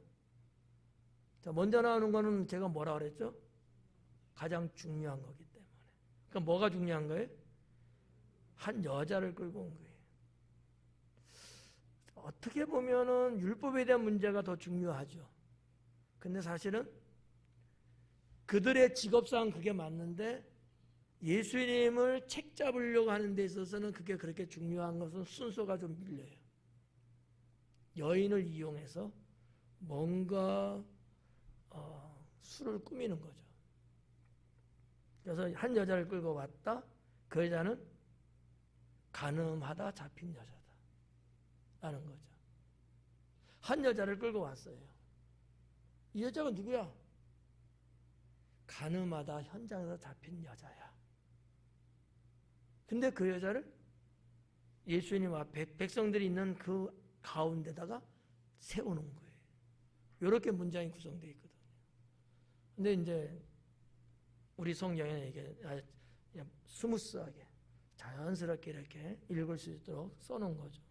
자, 먼저 나오는 거는 제가 뭐라 그랬죠? 가장 중요한 거기 때문에. 그러니까 뭐가 중요한 거예요? 한 여자를 끌고 온 거예요. 어떻게 보면은 율법에 대한 문제가 더 중요하죠. 근데 사실은 그들의 직업상 그게 맞는데, 예수님을 책 잡으려고 하는 데 있어서는 그게 그렇게 중요한 것은 순서가 좀 밀려요. 여인을 이용해서 뭔가 수를 꾸미는 거죠. 그래서 한 여자를 끌고 왔다. 그 여자는 간음하다 잡힌 여자다 라는 거죠. 한 여자를 끌고 왔어요. 이 여자가 누구야? 간음하다 현장에서 잡힌 여자야. 근데 그 여자를 예수님 앞에 백성들이 있는 그 가운데다가 세우는 거예요. 이렇게 문장이 구성되어 있거든요. 근데 이제 우리 성경에 이게 그냥 스무스하게 자연스럽게 이렇게 읽을 수 있도록 써놓은 거죠.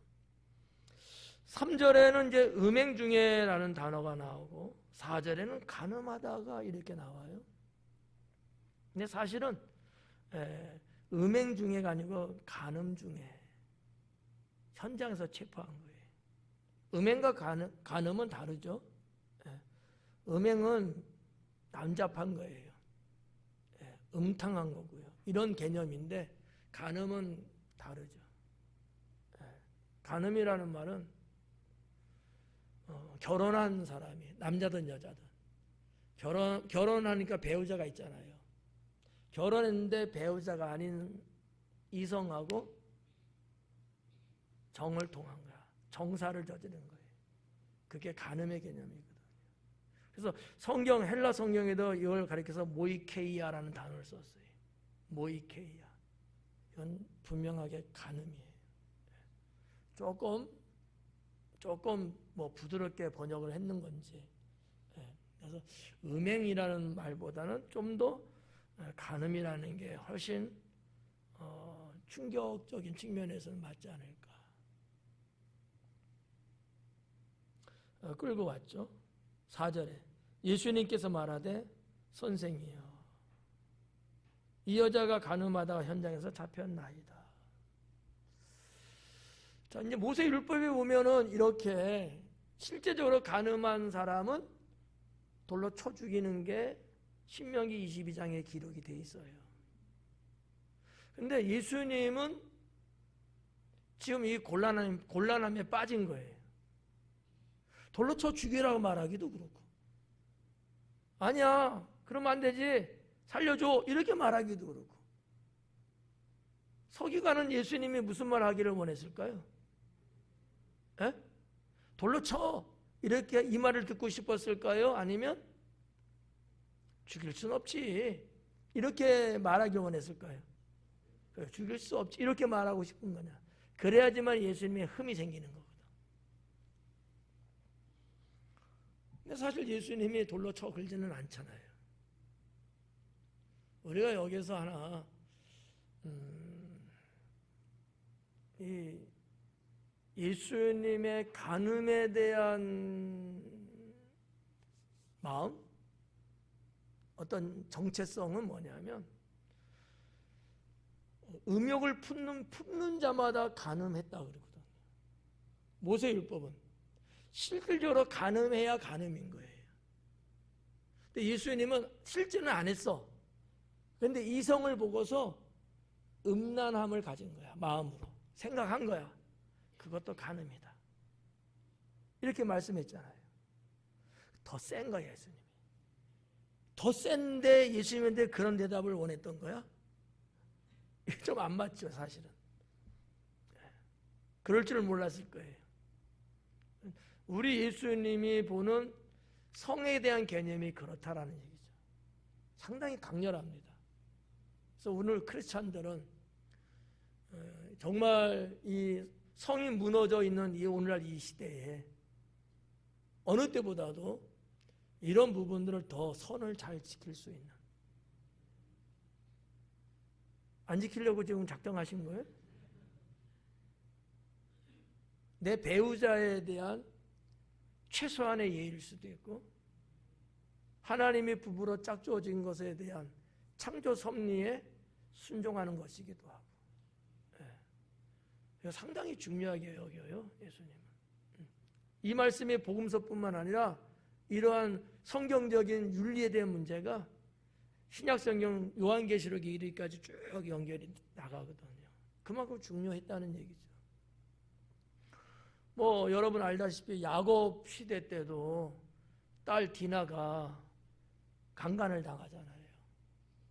3절에는 이제 음행 중에라는 단어가 나오고 4절에는 간음하다가 이렇게 나와요. 근데 사실은 음행 중에가 아니고 간음 중에, 현장에서 체포한 거예요. 음행과 간음은 다르죠. 음행은 남잡한 거예요. 음탕한 거고요. 이런 개념인데 간음은 다르죠. 간음이라는 말은 결혼한 사람이, 남자든 여자든 결혼하니까 배우자가 있잖아요. 결혼했는데 배우자가 아닌 이성하고 정을 통한 거야. 정사를 저지른 거예요. 그게 간음의 개념이거든요. 그래서 헬라 성경에도 이걸 가리켜서 모이케이아라는 단어를 썼어요. 모이케이아. 이건 분명하게 간음이에요. 조금 뭐 부드럽게 번역을 했는 건지. 그래서 음행이라는 말보다는 좀 더 간음이라는 게 훨씬 충격적인 측면에서는 맞지 않을까. 끌고 왔죠. 4절에 예수님께서 말하되 선생이여 이 여자가 간음하다가 현장에서 잡혔나이다. 자, 이제 모세율법에 보면은 이렇게 실제적으로 간음한 사람은 돌로 쳐 죽이는 게 신명기 22장에 기록이 돼 있어요. 근데 예수님은 지금 이 곤란함에 빠진 거예요. 돌로 쳐 죽이라고 말하기도 그렇고, 아니야, 그러면 안 되지, 살려줘, 이렇게 말하기도 그렇고. 서기관은 예수님이 무슨 말 하기를 원했을까요? 에? 돌로 쳐, 이렇게 이 말을 듣고 싶었을까요? 아니면 죽일 순 없지, 이렇게 말하길 원했을까요? 죽일 수 없지, 이렇게 말하고 싶은 거냐. 그래야지만 예수님의 흠이 생기는 거거든. 근데 사실 예수님이 돌로 쳐 긁지는 않잖아요. 우리가 여기서 하나 이 예수님의 간음에 대한 마음, 어떤 정체성은 뭐냐면 음욕을 품는 자마다 간음했다 그러거든요. 모세율법은 실질적으로 간음해야 간음인 거예요. 근데 예수님은 실제는 안 했어. 그런데 이성을 보고서 음란함을 가진 거야. 마음으로 생각한 거야. 그것도 간음이다. 이렇게 말씀했잖아요. 더 센 거야, 예수님이. 더 센데 예수님한테 그런 대답을 원했던 거야? 이게 좀 안 맞죠, 사실은. 그럴 줄 몰랐을 거예요. 우리 예수님이 보는 성에 대한 개념이 그렇다라는 얘기죠. 상당히 강렬합니다. 그래서 오늘 크리스찬들은 정말 이 성이 무너져 있는 이 오늘날 이 시대에 어느 때보다도 이런 부분들을 더 선을 잘 지킬 수 있는, 안 지키려고 지금 작정하신 거예요? 내 배우자에 대한 최소한의 예의일 수도 있고, 하나님이 부부로 짝지어진 것에 대한 창조 섭리에 순종하는 것이기도 하고, 상당히 중요하게 여겨요, 예수님은. 이 말씀이 복음서뿐만 아니라 이러한 성경적인 윤리에 대한 문제가 신약성경 요한계시록 이르기까지 쭉 연결이 나가거든요. 그만큼 중요했다는 얘기죠. 뭐 여러분 알다시피 야곱 시대 때도 딸 디나가 강간을 당하잖아요.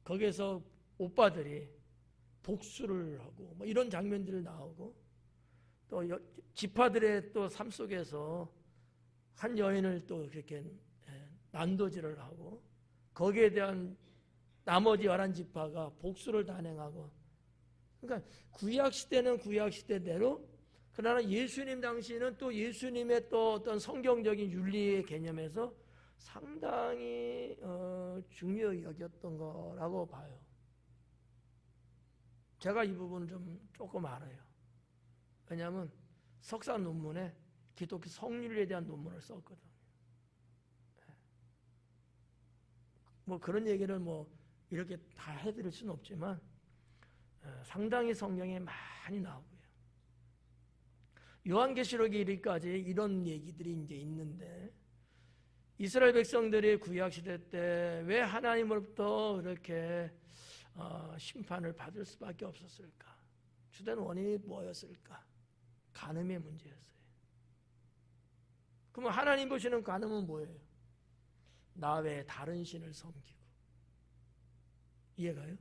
거기에서 오빠들이 복수를 하고 뭐 이런 장면들이 나오고, 또 지파들의 또 삶 속에서 한 여인을 또 그렇게 난도질을 하고, 거기에 대한 나머지 11지파가 복수를 단행하고. 그러니까 구약시대는 구약시대대로, 그러나 예수님 당시에는 또 예수님의 또 어떤 성경적인 윤리의 개념에서 상당히 중요하게 여겼던 거라고 봐요. 제가 이 부분을 조금 알아요. 왜냐하면 석사 논문에 기독교 성윤리에 대한 논문을 썼거든요. 뭐 그런 얘기를 뭐 이렇게 다 해드릴 수는 없지만 상당히 성경에 많이 나오고요. 요한계시록에 이르기까지 이런 얘기들이 이제 있는데, 이스라엘 백성들이 구약시대 때 왜 하나님으로부터 이렇게 심판을 받을 수밖에 없었을까? 주된 원인이 뭐였을까? 간음의 문제였어요. 그럼 하나님 보시는 간음은 뭐예요? 나 외에 다른 신을 섬기고. 이해가요?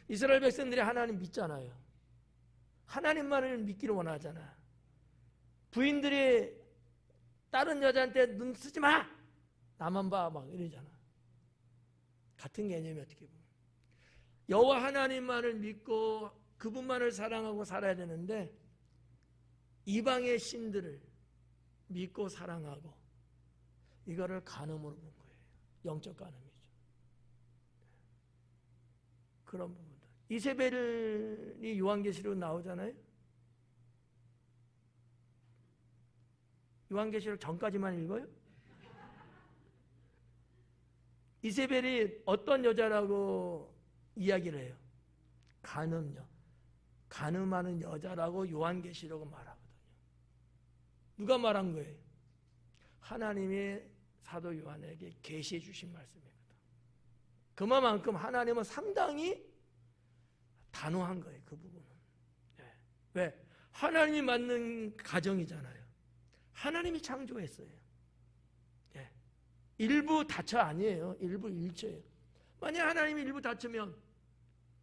이스라엘 백성들이 하나님 믿잖아요. 하나님만을 믿기를 원하잖아. 부인들이 다른 여자한테 눈 쓰지 마! 나만 봐! 막 이러잖아. 같은 개념이 어떻게 보면. 여호와 하나님만을 믿고 그분만을 사랑하고 살아야 되는데, 이방의 신들을 믿고 사랑하고 이거를 간음으로 본 거예요. 영적 간음이죠. 그런 부분들. 이세벨이 요한계시록 나오잖아요. 요한계시록 전까지만 읽어요? 이세벨이 어떤 여자라고 이야기를 해요? 간음녀. 간음하는 여자라고 요한계시록은 말하거든요. 누가 말한 거예요? 하나님이 사도 요한에게 계시해 주신 말씀이거든. 그만큼 하나님은 상당히 단호한 거예요. 그 부분은. 네. 왜? 하나님이 만든 가정이잖아요. 하나님이 창조했어요. 네. 일부 다처 아니에요. 일부 일처예요. 만약 하나님이 일부 다처면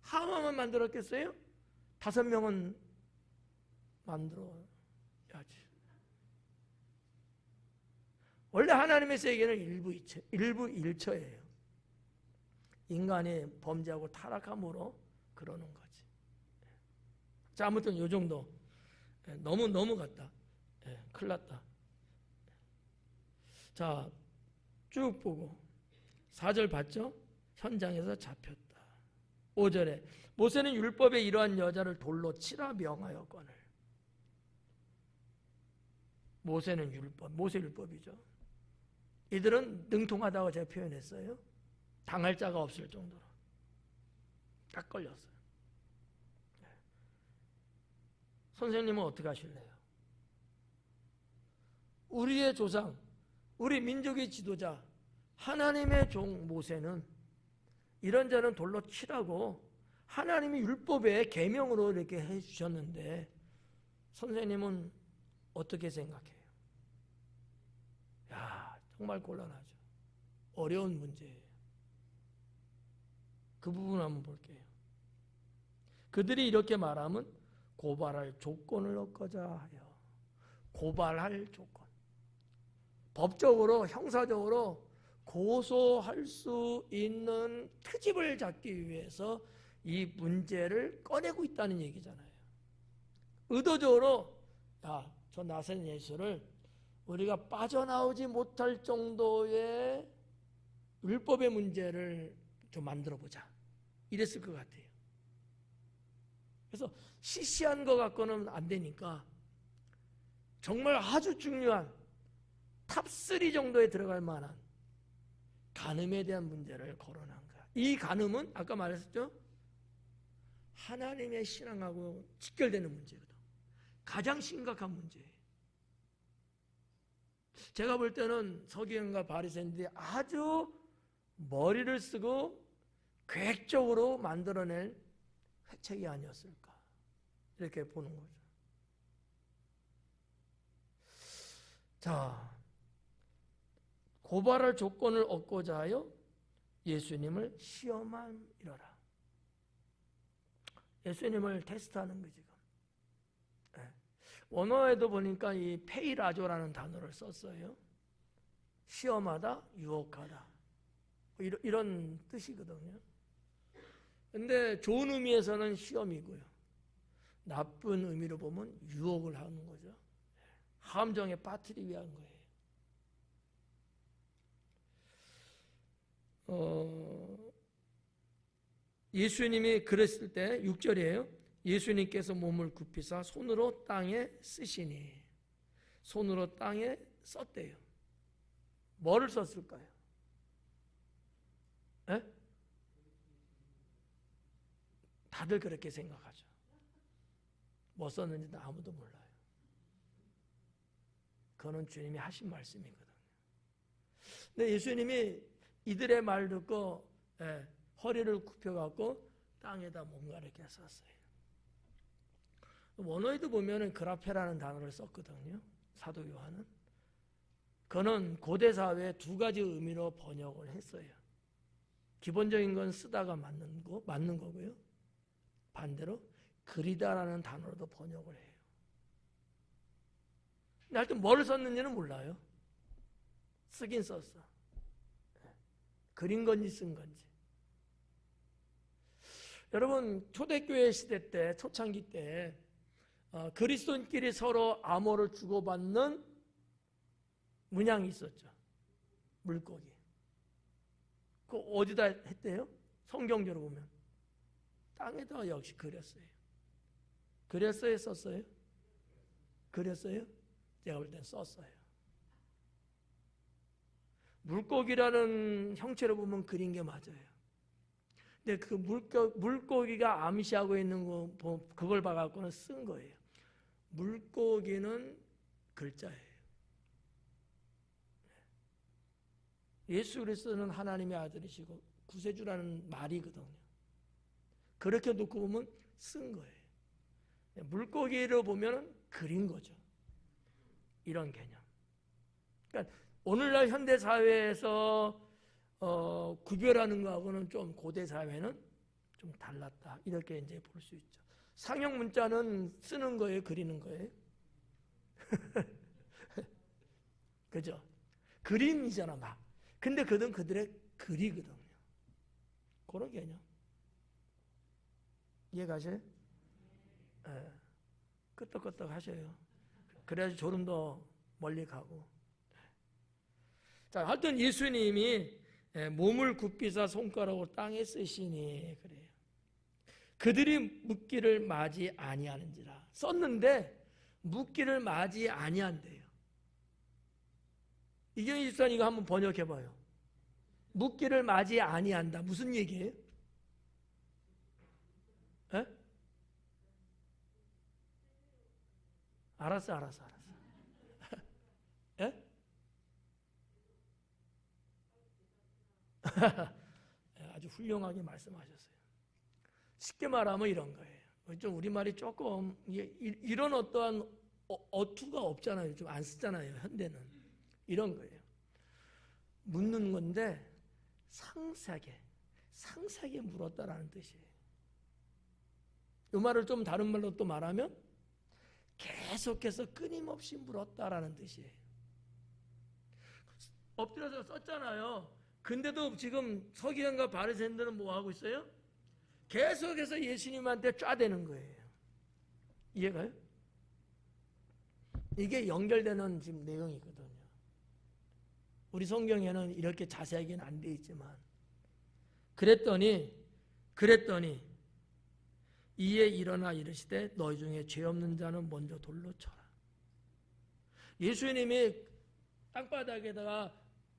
하와만 만들었겠어요? 5명은 만들어야지. 원래 하나님의 세계는 일부 일처예요. 인간이 범죄하고 타락함으로 그러는 거지. 자, 아무튼 요 정도. 너무 넘어갔다. 큰일 났다. 자, 쭉 보고 4절 봤죠? 현장에서 잡혔다. 5절에 모세는 율법에 이러한 여자를 돌로 치라 명하였거늘. 모세는 율법, 모세 율법이죠. 이들은 능통하다고 제가 표현했어요. 당할 자가 없을 정도로 딱 걸렸어요. 선생님은 어떻게 하실래요? 우리의 조상, 우리 민족의 지도자 하나님의 종 모세는 이런 자는 돌로 치라고 하나님이 율법에 계명으로 이렇게 해주셨는데 선생님은 어떻게 생각해요? 야, 정말 곤란하죠. 어려운 문제예요. 그 부분 한번 볼게요. 그들이 이렇게 말하면 고발할 조건을 얻고자 하여. 고발할 조건. 법적으로, 형사적으로 고소할 수 있는 트집을 잡기 위해서 이 문제를 꺼내고 있다는 얘기잖아요. 의도적으로 저 나사렛 예수를 우리가 빠져나오지 못할 정도의 율법의 문제를 좀 만들어보자. 이랬을 것 같아요. 그래서 시시한 것 갖고는 안 되니까 정말 아주 중요한 탑3 정도에 들어갈 만한 간음에 대한 문제를 거론한 거야. 이 간음은 아까 말했었죠? 하나님의 신앙하고 직결되는 문제거든. 가장 심각한 문제예요. 제가 볼 때는 서기관과 바리새인들이 아주 머리를 쓰고 계획적으로 만들어낸 회책이 아니었을까 이렇게 보는 거죠. 자, 고발할 조건을 얻고자 하여 예수님을 시험함이러라. 예수님을 테스트하는 거지. 원어에도 보니까 이 페이라조라는 단어를 썼어요. 시험하다, 유혹하다. 이런 뜻이거든요. 근데 좋은 의미에서는 시험이고요. 나쁜 의미로 보면 유혹을 하는 거죠. 함정에 빠뜨리기 위한 거예요. 예수님이 그랬을 때 6절이에요. 예수님께서 몸을 굽히사 손으로 땅에 쓰시니. 손으로 땅에 썼대요. 뭐를 썼을까요? 에? 다들 그렇게 생각하죠. 뭐 썼는지 아무도 몰라요. 그거는 주님이 하신 말씀이거든요. 근데 예수님이 이들의 말 듣고 허리를 굽혀갖고 땅에다 뭔가 이렇게 썼어요. 원어에도 보면은 그라페라는 단어를 썼거든요. 사도 요한은. 그는 고대 사회에 2가지 의미로 번역을 했어요. 기본적인 건 쓰다가 맞는 거고요. 반대로 그리다라는 단어로도 번역을 해요. 근데 하여튼 뭘 썼는지는 몰라요. 쓰긴 썼어. 그린 건지 쓴 건지. 여러분 초대교회 시대 때 초창기 때 그리스도인끼리 서로 암호를 주고받는 문양이 있었죠. 물고기. 그 어디다 했대요? 성경적으로 보면 땅에다 역시 그렸어요. 그렸어요? 썼어요? 그렸어요? 제가 볼 땐 썼어요. 물고기라는 형체로 보면 그린 게 맞아요. 근데 그 물고기가 암시하고 있는 거, 그걸 봐갖고는 쓴 거예요. 물고기는 글자예요. 예수 그리스도는 하나님의 아들이시고 구세주라는 말이거든요. 그렇게 놓고 보면 쓴 거예요. 물고기를 보면 그린 거죠. 이런 개념. 그러니까 오늘날 현대 사회에서 구별하는 거하고는 좀 고대 사회는 좀 달랐다. 이렇게 이제 볼 수 있죠. 상형 문자는 쓰는 거예요, 그리는 거예요? 그죠? 그림이잖아, 막. 근데 그들의 글이거든요. 그런 개념. 이해가세요? 예. 끄떡끄떡 하셔요. 그래야지 졸음도 멀리 가고. 자, 하여튼 예수님이 몸을 굽히사 손가락으로 땅에 쓰시니 그래요. 그들이 묻기를 맞이 아니하는지라. 썼는데 묻기를 맞이 아니한대요. 이경희 집사님 이거 한번 번역해봐요. 묻기를 맞이 아니한다. 무슨 얘기예요? 에? 알았어. 에? 아주 훌륭하게 말씀하셨어요. 쉽게 말하면 이런 거예요. 좀 우리말이 조금 이런 어떠한 어투가 없잖아요. 좀 안 쓰잖아요. 현대는. 이런 거예요. 묻는 건데 상세하게 물었다라는 뜻이에요. 이 말을 좀 다른 말로 또 말하면 계속해서 끊임없이 물었다라는 뜻이에요. 엎드려서 썼잖아요. 근데도 지금 서기관과 바리새인들은 뭐 하고 있어요? 계속해서 예수님한테 쫙대는 거예요. 이해가요? 이게 연결되는 지금 내용이거든요. 우리 성경에는 이렇게 자세하게는 안 돼 있지만 그랬더니 이에 일어나 이르시되 너희 중에 죄 없는 자는 먼저 돌로 쳐라. 예수님이 땅바닥에다가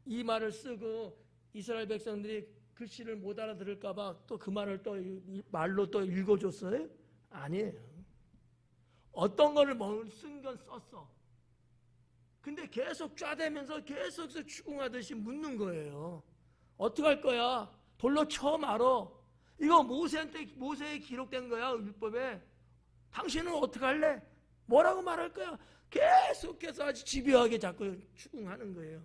이 말을 쓰고 이스라엘 백성들이 글씨를 못 알아들을까 봐 또 그 말을 또 말로 또 읽어줬어요? 아니에요. 어떤 거를 쓴 건 썼어. 근데 계속 쫙대면서 계속해서 추궁하듯이 묻는 거예요. 어떻게 할 거야? 돌로 쳐 말어. 이거 모세에 기록된 거야, 율법에. 당신은 어떻게 할래? 뭐라고 말할 거야? 계속해서 아주 집요하게 자꾸 추궁하는 거예요.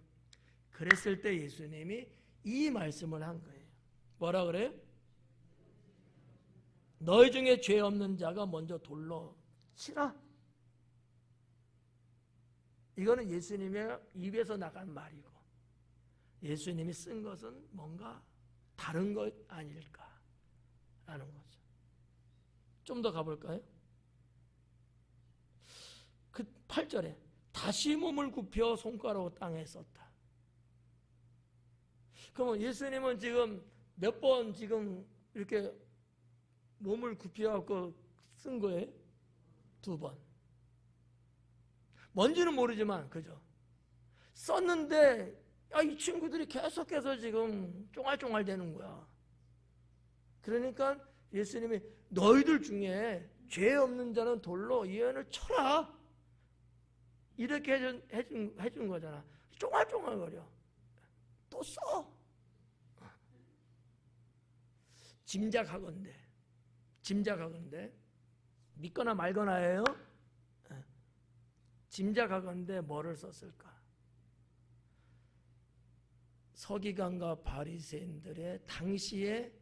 그랬을 때 예수님이 이 말씀을 한 거예요. 뭐라 그래요? 너희 중에 죄 없는 자가 먼저 돌로 치라. 이거는 예수님의 입에서 나간 말이고 예수님이 쓴 것은 뭔가 다른 것 아닐까 라는 거죠. 좀 더 가볼까요? 그 8절에 다시 몸을 굽혀 손가락으로 땅에 썼다. 그러면 예수님은 지금 몇 번 지금 이렇게 몸을 굽혀갖고 쓴 거예요? 2번. 뭔지는 모르지만 그죠? 썼는데 이 친구들이 계속해서 지금 쫑알쫑알 되는 거야. 그러니까 예수님이 너희들 중에 죄 없는 자는 돌로 이 애를 쳐라. 이렇게 해준 거잖아. 쫑알쫑알거려. 또 써. 짐작하건대 믿거나 말거나예요. 짐작하건대 뭐를 썼을까? 서기관과 바리새인들의 당시에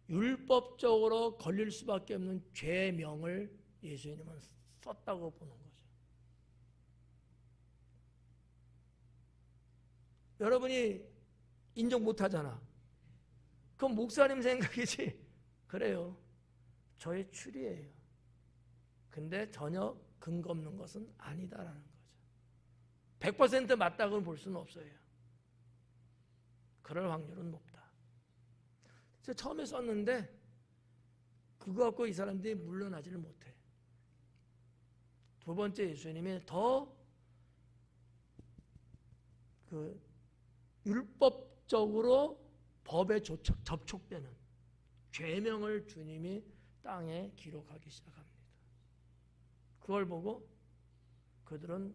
율법적으로 걸릴 수밖에 없는 죄명을 예수님은 썼다고 보는 거죠. 여러분이 인정 못하잖아. 그건 목사님 생각이지. 그래요. 저의 추리예요. 근데 전혀 근거 없는 것은 아니다라는 거죠. 100% 맞다고는 볼 수는 없어요. 그럴 확률은 높다. 제가 처음에 썼는데 그거 갖고 이 사람들이 물러나지를 못해. 두 번째, 예수님이 더 율법적으로 법에 접촉되는 죄명을 주님이 땅에 기록하기 시작합니다. 그걸 보고 그들은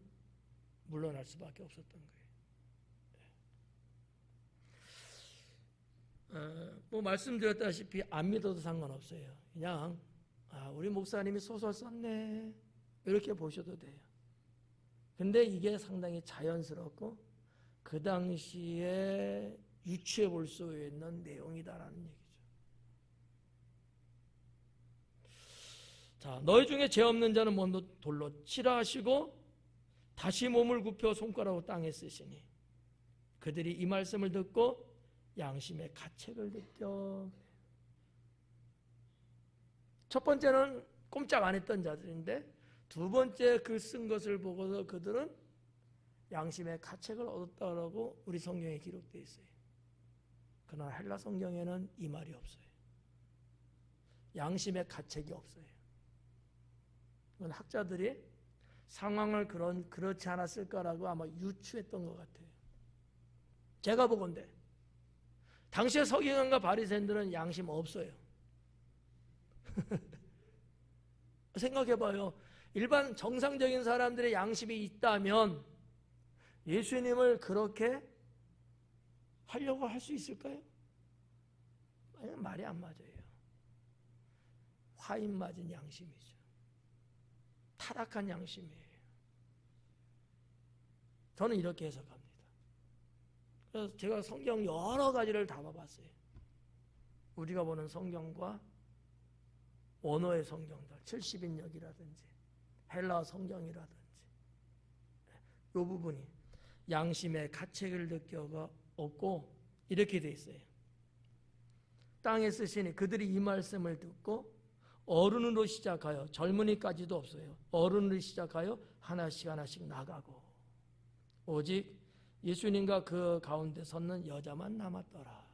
물러날 수밖에 없었던 거예요. 뭐 말씀드렸다시피 안 믿어도 상관없어요. 그냥 우리 목사님이 소설 썼네 이렇게 보셔도 돼요. 근데 이게 상당히 자연스럽고 그 당시에 유추해 볼 수 있는 내용이다라는 얘기죠. 자, 너희 중에 죄 없는 자는 먼저 돌로 치라 하시고 다시 몸을 굽혀 손가락으로 땅에 쓰시니 그들이 이 말씀을 듣고 양심의 가책을 느껴. 첫 번째는 꼼짝 안 했던 자들인데 두 번째 그 쓴 것을 보고서 그들은 양심의 가책을 얻었다라고 우리 성경에 기록되어 있어요. 그러나 헬라 성경에는 이 말이 없어요. 양심의 가책이 없어요. 이건 학자들이 상황을 그렇지 않았을까라고 아마 유추했던 것 같아요. 제가 보건대 당시의 서기관과 바리새인들은 양심 없어요. 생각해봐요. 일반 정상적인 사람들의 양심이 있다면 예수님을 그렇게 하려고 할 수 있을까요? 말이 안 맞아요. 화인 맞은 양심이죠. 타락한 양심이에요. 저는 이렇게 해석합니다. 그래서 제가 성경 여러 가지를 다 봐봤어요. 우리가 보는 성경과 원어의 성경들, 70인역이라든지 헬라 성경이라든지 이 부분이 양심의 가책을 느껴가 없고 이렇게 돼 있어요. 땅에 쓰시니 그들이 이 말씀을 듣고 어른으로 시작하여 젊은이까지도 없어요. 어른으로 시작하여 하나씩 하나씩 나가고 오직 예수님과 그 가운데 섰는 여자만 남았더라.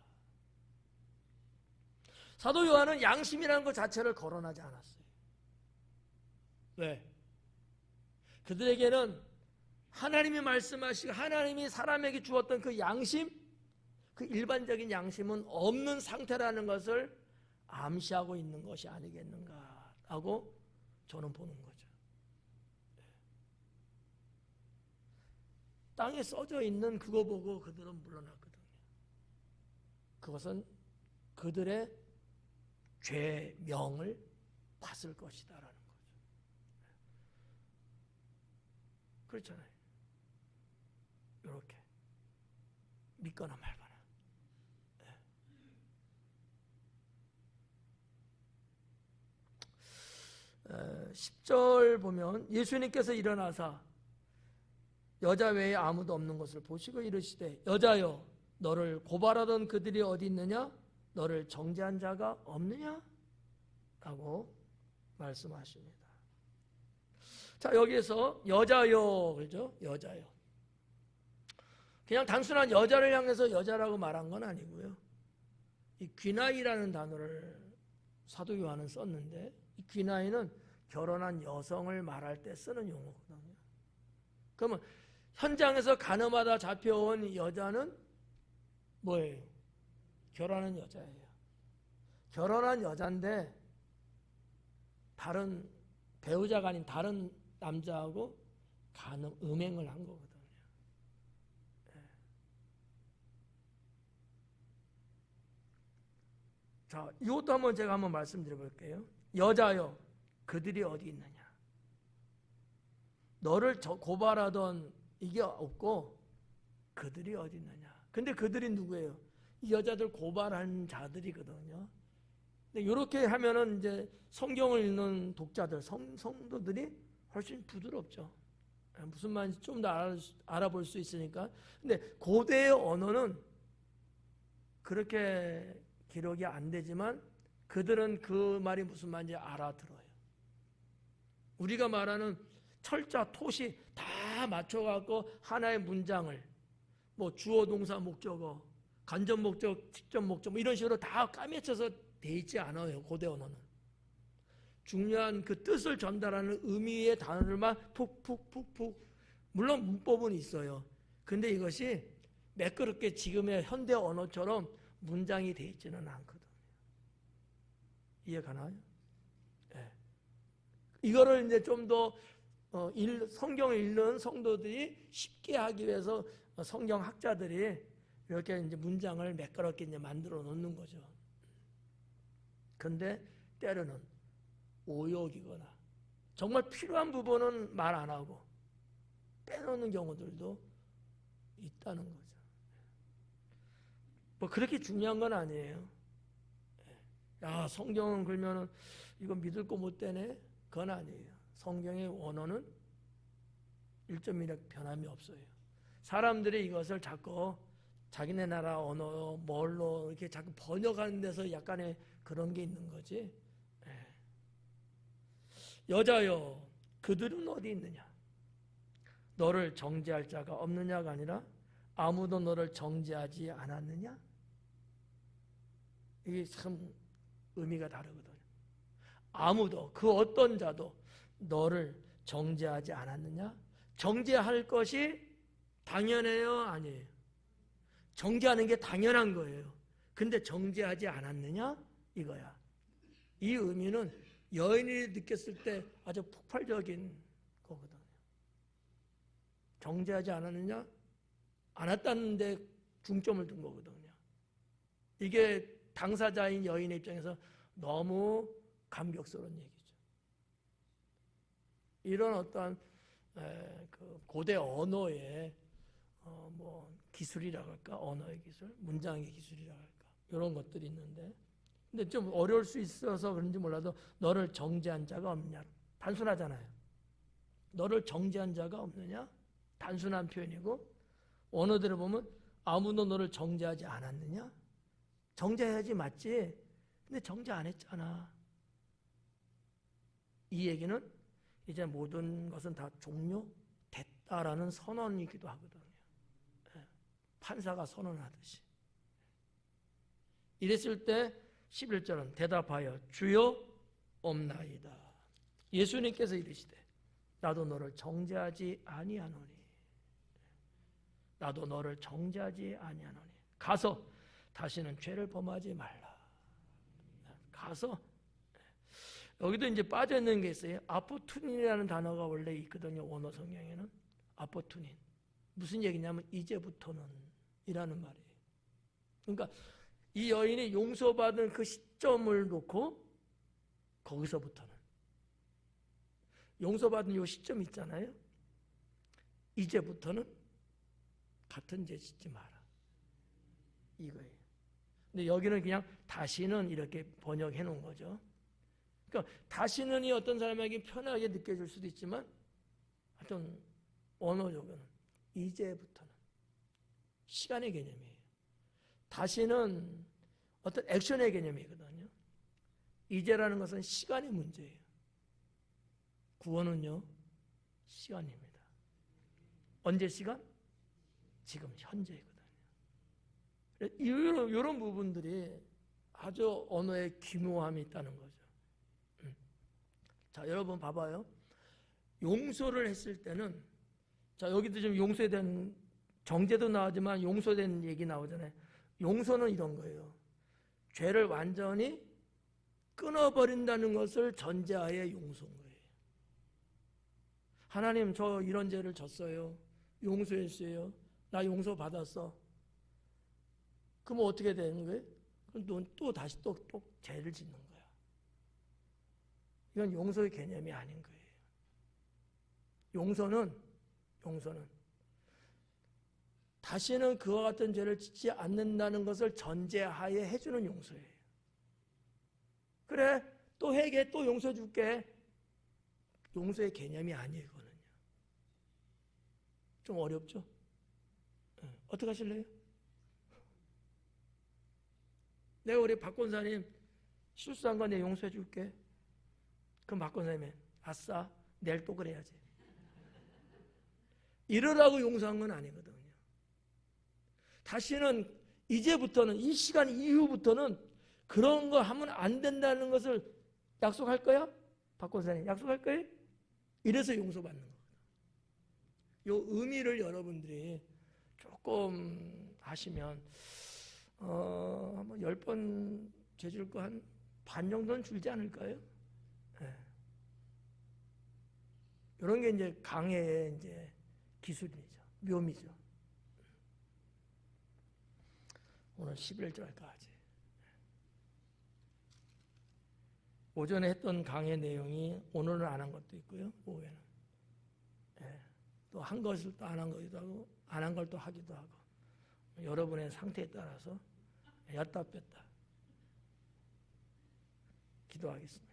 사도 요한은 양심이라는 것 자체를 거론하지 않았어요. 왜? 그들에게는 하나님이 말씀하시고 하나님이 사람에게 주었던 그 양심, 그 일반적인 양심은 없는 상태라는 것을 암시하고 있는 것이 아니겠는가 하고 저는 보는 거죠. 땅에 써져 있는 그거 보고 그들은 물러났거든요. 그것은 그들의 죄명을 봤을 것이다라는 거죠. 그렇잖아요. 이렇게 믿거나 말거나. 10절 보면 예수님께서 일어나사 여자 외에 아무도 없는 것을 보시고 이르시되 여자여 너를 고발하던 그들이 어디 있느냐? 너를 정죄한 자가 없느냐? 라고 말씀하십니다. 자, 여기에서 여자여, 그죠? 여자여. 그냥 단순한 여자를 향해서 여자라고 말한 건 아니고요. 이 귀나이라는 단어를 사도 요한은 썼는데 이 귀나이는 결혼한 여성을 말할 때 쓰는 용어거든요. 그러면 현장에서 가늠하다 잡혀온 여자는 뭐예요? 결혼한 여자예요. 결혼한 여자인데 다른 배우자가 아닌 다른 남자하고 음행을 한 거거든요. 자, 이것도 한번 제가 한번 말씀드려 볼게요. 여자여, 그들이 어디 있느냐? 너를 고발하던 이게 없고 그들이 어디 있느냐? 근데 그들이 누구예요? 이 여자들 고발한 자들이거든요. 근데 이렇게 하면은 이제 성경을 읽는 독자들, 성도들이 훨씬 부드럽죠. 무슨 말인지 좀 더 알아볼 수 있으니까. 근데 고대의 언어는 그렇게 기록이 안 되지만 그들은 그 말이 무슨 말인지 알아들어요. 우리가 말하는 철자, 토시 다 맞춰갖고 하나의 문장을 뭐 주어, 동사, 목적어, 간접 목적, 직접 목적 뭐 이런 식으로 다 까매쳐서 돼 있지 않아요. 고대 언어는. 중요한 그 뜻을 전달하는 의미의 단어들만 푹푹푹푹, 물론 문법은 있어요. 근데 이것이 매끄럽게 지금의 현대 언어처럼 문장이 돼 있지는 않거든요. 이해 가나요? 네. 이거를 이제 좀 더 성경을 읽는 성도들이 쉽게 하기 위해서 성경학자들이 이렇게 이제 문장을 매끄럽게 이제 만들어 놓는 거죠. 근데 때로는 오역이거나 정말 필요한 부분은 말 안 하고 빼놓는 경우들도 있다는 거죠. 뭐 그렇게 중요한 건 아니에요. 야, 성경은 그러면은 이거 믿을 거 못 되네? 그건 아니에요. 성경의 원어는 1.1의 변함이 없어요. 사람들이 이것을 자꾸 자기네 나라 언어 뭘로 이렇게 자꾸 번역하는 데서 약간의 그런 게 있는 거지. 여자여, 그들은 어디 있느냐? 너를 정죄할 자가 없느냐가 아니라 아무도 너를 정죄하지 않았느냐? 이게 참 의미가 다르거든요. 아무도, 그 어떤 자도 너를 정죄하지 않았느냐? 정죄할 것이 당연해요? 아니에요? 정죄하는 게 당연한 거예요. 근데 정죄하지 않았느냐? 이거야. 이 의미는 여인이 느꼈을 때 아주 폭발적인 거거든요. 정죄하지 않았느냐? 않았다는 데 중점을 둔 거거든요. 이게 당사자인 여인의 입장에서 너무 감격스러운 얘기죠. 이런 어떠한 그 고대 언어의 뭐 기술이라고 할까, 언어의 기술, 문장의 기술이라고 할까, 이런 것들이 있는데, 근데 좀 어려울 수 있어서 그런지 몰라도 너를 정죄한 자가 없느냐, 단순하잖아요. 너를 정죄한 자가 없느냐, 단순한 표현이고, 언어들을 보면 아무도 너를 정죄하지 않았느냐, 정죄해야지 맞지, 근데 정죄 안 했잖아. 이 얘기는 이제 모든 것은 다 종료됐다라는 선언이기도 하거든요. 판사가 선언하듯이. 이랬을 때 11절은 대답하여 주여 없나이다. 예수님께서 이르시되 나도 너를 정죄하지 아니하노니, 나도 너를 정죄하지 아니하노니 가서 다시는 죄를 범하지 말라. 가서. 여기도 이제 빠져있는 게 있어요. 아포투닌이라는 단어가 원래 있거든요. 원어 성경에는. 아포투닌. 무슨 얘기냐면 이제부터는 이라는 말이에요. 그러니까 이 여인이 용서받은 그 시점을 놓고 거기서부터는, 용서받은 요 시점 있잖아요. 이제부터는 같은 죄 짓지 마라. 이거예요. 근데 여기는 그냥 다시는 이렇게 번역해 놓은 거죠. 그러니까 다시는이 어떤 사람에게 편하게 느껴질 수도 있지만 하여튼 언어적으로는 이제부터는 시간의 개념이에요. 다시는 어떤 액션의 개념이거든요. 이제라는 것은 시간의 문제예요. 구원은요, 시간입니다. 언제 시간? 지금 현재거든요. 이런 부분들이 아주 언어의 기묘함이 있다는 거죠. 자, 여러분 봐봐요. 용서를 했을 때는, 자, 여기도 지금 용서에 대한 정죄도 나오지만 용서에 대한 얘기 나오잖아요. 용서는 이런 거예요. 죄를 완전히 끊어버린다는 것을 전제하에 용서인 거예요. 하나님, 저 이런 죄를 졌어요. 용서했어요. 나 용서 받았어. 그럼 어떻게 되는 거예요? 그럼 또 다시 또 죄를 짓는 거예요. 이건 용서의 개념이 아닌 거예요. 용서는 다시는 그와 같은 죄를 짓지 않는다는 것을 전제하에 해주는 용서예요. 그래, 또 회개, 또 용서해 줄게. 용서의 개념이 아니에요, 이거는요. 좀 어렵죠? 어떻게 하실래요? 내가 우리 박 권사님 실수한 거 내가 용서해 줄게. 그럼 박 권사님이 아싸, 내일 또 그래야지. 이러라고 용서한 건 아니거든요. 다시는 이제부터는 이 시간 이후부터는 그런 거 하면 안 된다는 것을 약속할 거야? 박 권사님 약속할 거예요? 이래서 용서받는 거거든. 요 의미를 여러분들이 조금 하시면 뭐 10번 죄질 거 한 반 정도는 줄지 않을까요? 네. 이런 게 이제 강해의 이제 기술이죠. 묘미죠. 오늘 11절까지. 오전에 했던 강의 내용이 오늘은 안 한 것도 있고요. 오후에는. 네. 또 한 것을 또 안 한 거기도 하고 안 한 걸 또 하기도 하고 여러분의 상태에 따라서 였다 뺐다 기도하겠습니다.